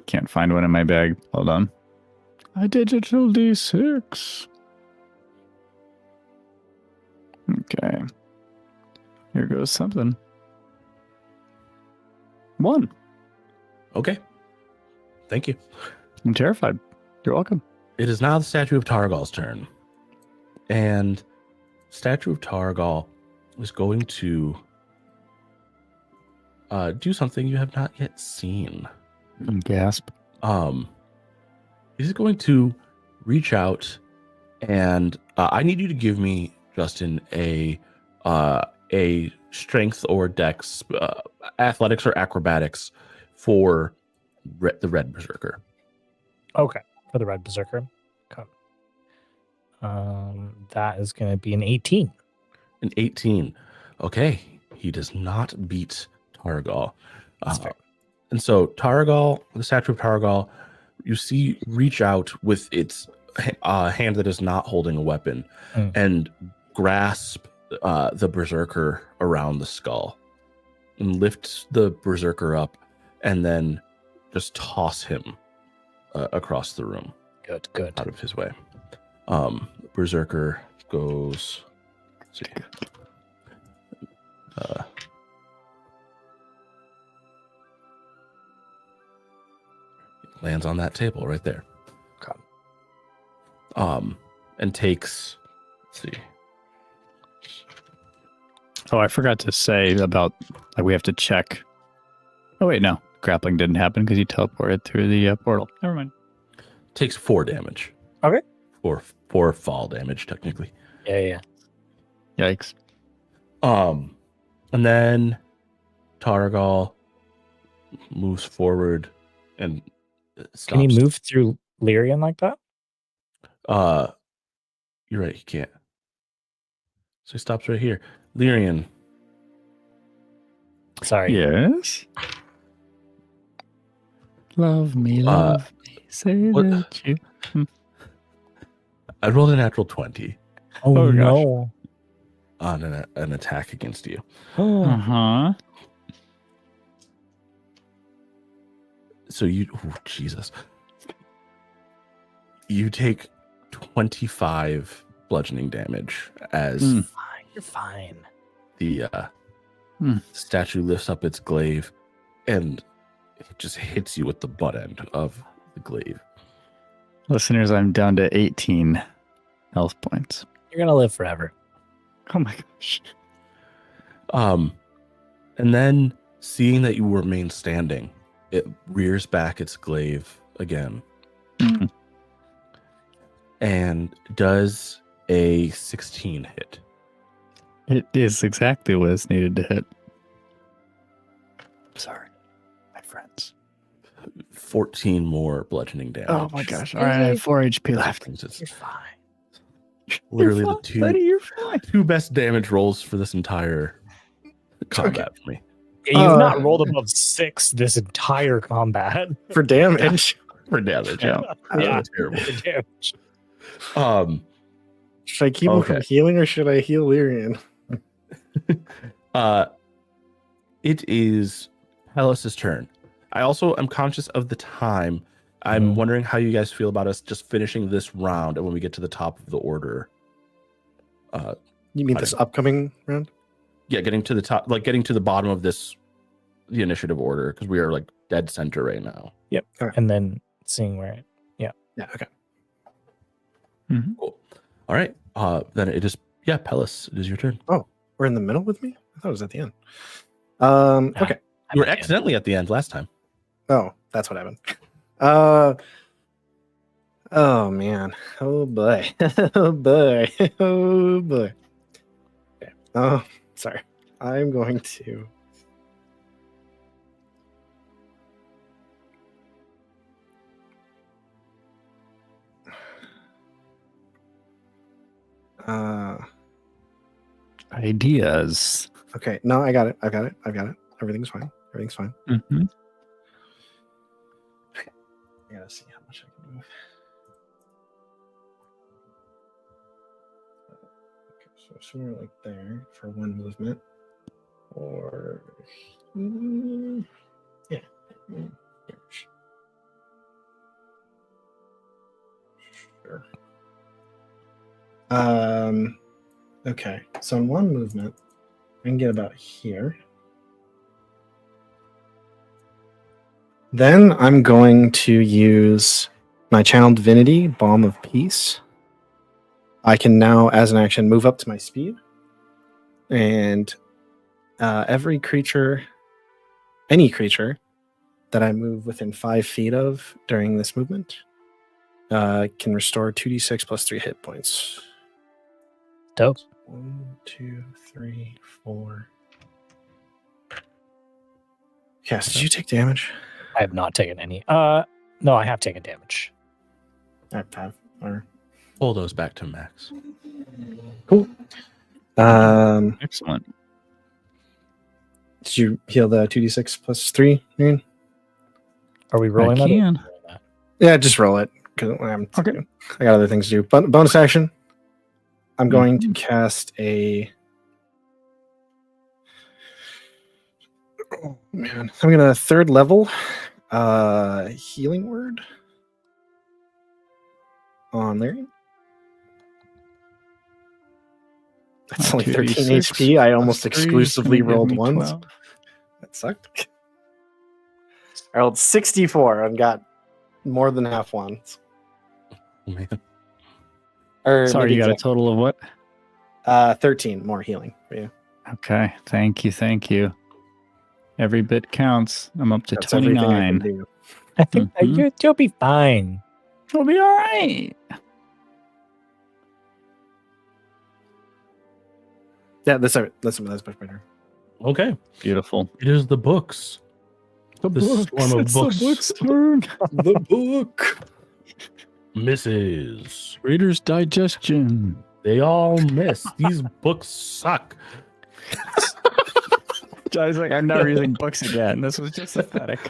Can't find one in my bag. Hold on. A digital D6. Okay. Here goes something. 1. Okay. Thank you. I'm terrified. You're welcome. It is now the statue of Targal's turn. And statue of Targal is going to do something you have not yet seen. Gasp. He's going to reach out and I need you to give me, Justin, a strength or dex, athletics or acrobatics for the red berserker. Okay, for the red berserker. Okay. That is going to be an 18. An 18. Okay, he does not beat Targal. That's fair. And so Targal, the statue of Targal, you see reach out with its hand that is not holding a weapon and grasp the berserker around the skull and lift the berserker up and then just toss him across the room. Good. Out of his way. Berserker goes. Let's see. Lands on that table right there. Okay. And takes. Let's see. Oh, I forgot to say about we have to check. Oh wait, no, grappling didn't happen because you teleported through the portal. Never mind. Takes 4 damage. Okay. 4 fall damage technically. Yeah. Yikes. And then Targal moves forward and stops. Can he move through Lyrian like that? You're right, he can't. So he stops right here. Lyrian. Sorry. Yes. Love me. Say what- that you. I rolled a natural 20 Oh, Oh, no. on an attack against you. Uh-huh. So Jesus. You take 25 bludgeoning damage as Mm. Fine, you're fine. the statue lifts up its glaive and it just hits you with the butt end of the glaive. Listeners, I'm down to 18 health points. You're going to live forever. Oh my gosh. And then seeing that you remain standing, it rears back its glaive again Mm. and does a 16 hit. It is exactly what it's needed to hit. Sorry, my friends. 14 more bludgeoning damage. Oh my gosh. All right, I have 4 HP left. You're fine. Literally You're the fine, two buddy, you're fine. two best damage rolls for this entire combat for me. Yeah, you've not rolled above 6 this entire combat. For damage. For damage, yeah. Yeah. Terrible. For damage. Should I keep him from healing or should I heal Lyrian? It is Hellas's turn. I also am conscious of the time. I'm wondering how you guys feel about us just finishing this round, and when we get to the top of the order. You mean this upcoming round? Yeah, getting to the top, like getting to the bottom of the initiative order, because we are like dead center right now. Yep. Okay. And then seeing where it. Yeah, okay. Mm-hmm. Cool. All right. Then it is, Pellis, it is your turn. Oh, we're in the middle with me? I thought it was at the end. Okay. You were accidentally at the end last time. Oh, that's what happened. Oh man. Oh boy. Oh boy. Oh boy. Okay. Oh, sorry. I'm going to Ideas. okay. No, I got it. I've got it. Everything's fine. Mm-hmm. I gotta see how much I can move. Okay, so somewhere like there for one movement. Or yeah. Sure. Okay. So in one movement, I can get about here. Then I'm going to use my Channel Divinity, Balm of Peace. I can now, as an action, move up to my speed. And every creature, any creature that I move within 5 feet of during this movement can restore 2d6 plus 3 hit points. Dope. 1, 2, 3, 4. Yes, did you take damage? I have not taken any. No, I have taken damage. I have. Or... Pull those back to max. Cool. Excellent. Did you heal the 2d6 plus 3? Ian? Are we rolling I that? or can. rolling that? Yeah, just roll it. Because Okay. I got other things to do. But bonus action. I'm going to cast a. Oh man, I'm gonna 3rd level healing word on Larry. That's only 13 HP. I almost exclusively rolled ones. That sucked. I rolled 64 and got more than half ones. Man. Or Sorry, maybe you got a exact- total of what? 13 more healing for you. Okay. Thank you. Thank you. Every bit counts. I'm up to That's everything I can 29. do. I think Mhm. you'll be fine. It'll be all right. Yeah, that's much better. Okay. Beautiful. It is the books. The swarm of It's books. the book's turn. The book. Misses. Reader's Digestion. They all miss. These books suck. I was like, I'm never using books again. This was just pathetic.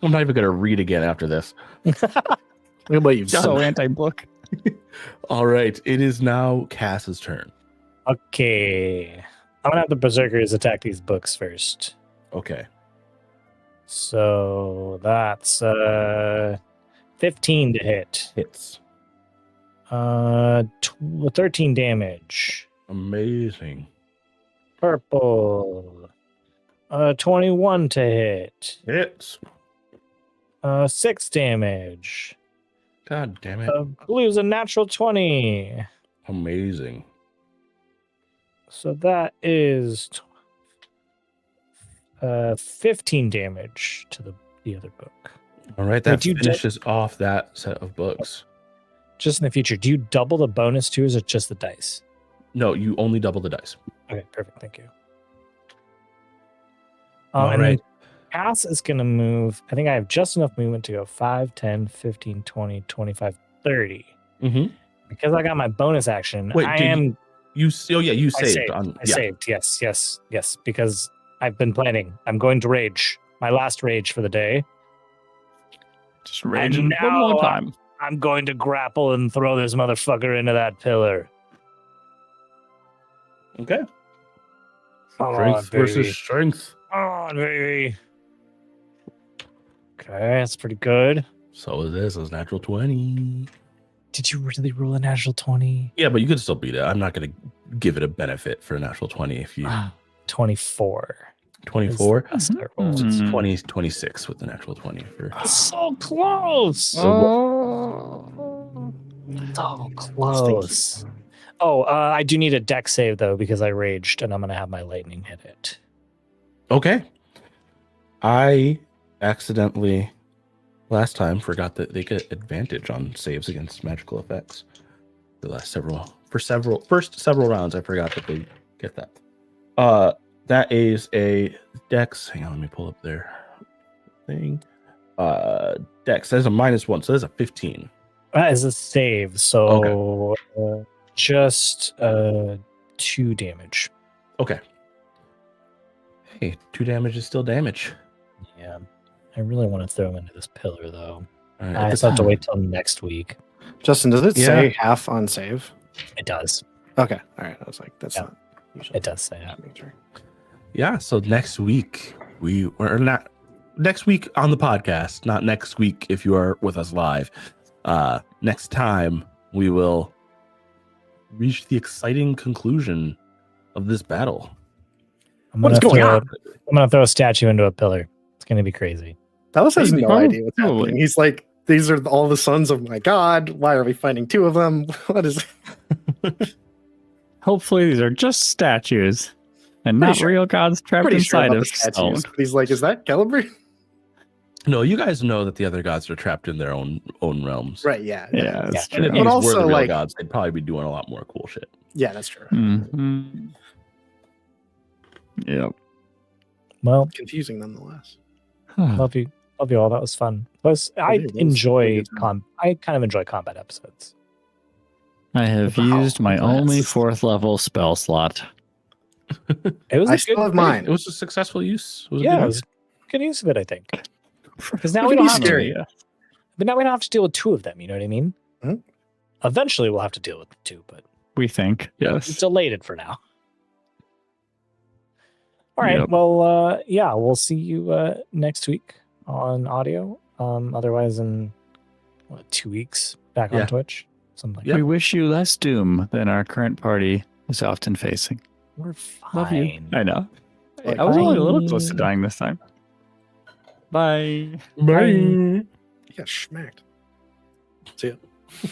I'm not even going to read again after this. Look at what you've So done. anti-book. All right. It is now Cass's turn. Okay. I'm gonna have the berserkers attack these books first. Okay. So that's 15 to hit. Hits. 13 damage. Amazing. Purple. 21 to hit. Hits. 6 damage. God damn it. Blue's a natural 20. Amazing. So that is 15 damage to the other book. All right. That Wait, you finishes off that set of books. Just in the future, do you double the bonus too, or is it just the dice? No, you only double the dice. Okay, perfect. Thank you. All And right. then Cass is going to move. I think I have just enough movement to go 5, 10, 15, 20, 25, 30. Mm-hmm. Because I got my bonus action, Wait, I did am. You saved. I saved. I saved. Yes. Because I've been planning. I'm going to rage. My last rage for the day. Just raging And one more now, time. I'm going to grapple and throw this motherfucker into that pillar. Okay. Come Strength on, versus baby. strength. Come on, baby. Okay, that's pretty good. So is this. It's natural 20. Did you really roll a natural 20? Yeah, but you could still beat it. I'm not going to give it a benefit for a natural 20 if you... 24. 24? That's the best I rolled. So it's Mm. 20, 26 with the natural 20. For... So close. Oh. So close. Oh, I do need a deck save though because I raged and I'm gonna have my lightning hit it. Okay. I accidentally last time forgot that they get advantage on saves against magical effects. The first several rounds, I forgot that they get that. That is a dex. Hang on, let me pull up their thing. Dex. That is a -1, so that's a 15. That is a save, so just 2 damage. Okay. Hey, 2 damage is still damage. Yeah, I really want to throw him into this pillar though. All right, I just have to wait till next week. Justin, does it Yeah. say half on save? It does. Okay. All right. I was like, that's Yeah. not usually. It does say that. Make sure. yeah, so next week we're not next week on the podcast, not next week if you are with us live. Next time we will reach the exciting conclusion of this battle. What is going on? I'm gonna throw a statue into a pillar. It's gonna be crazy. Talos has no Maybe. idea what's Probably. happening. He's like, these are all the sons of my god. Why are we fighting two of them? What is Hopefully, these are just statues and Pretty not sure- real gods trapped pretty sure inside about of the stone. statues. But he's like, is that Celebrate? No, you guys know that the other gods are trapped in their own realms. Right, yeah. Yeah, that's And if true. these also, were the real like- gods, they'd probably be doing a lot more cool shit. Yeah, that's true. Mhm. Yep. Well, Confusing nonetheless. love you all. That was fun. Plus, I it was a enjoy good time. I kind of enjoy combat episodes. I have Wow, used my that's- only 4th level spell slot. It was I a still good have mine. It was a successful use. It was a Yeah, good it use. was good use of it, I think. Because now It we can don't be have scary. to. But now we don't have to deal with two of them. You know what I mean? Mhm. Eventually, we'll have to deal with two, but We think. it's Yes. delayed for now. All right. Yep. Well, yeah, we'll see you next week on audio. Otherwise, in 2 weeks, back Yeah. on Twitch. Something like Yeah. We wish you less doom than our current party is often facing. that. We're fine. Love you. I know. Like, I was only a little close to bye. dying this time. Bye. Bye. You got smacked. See ya.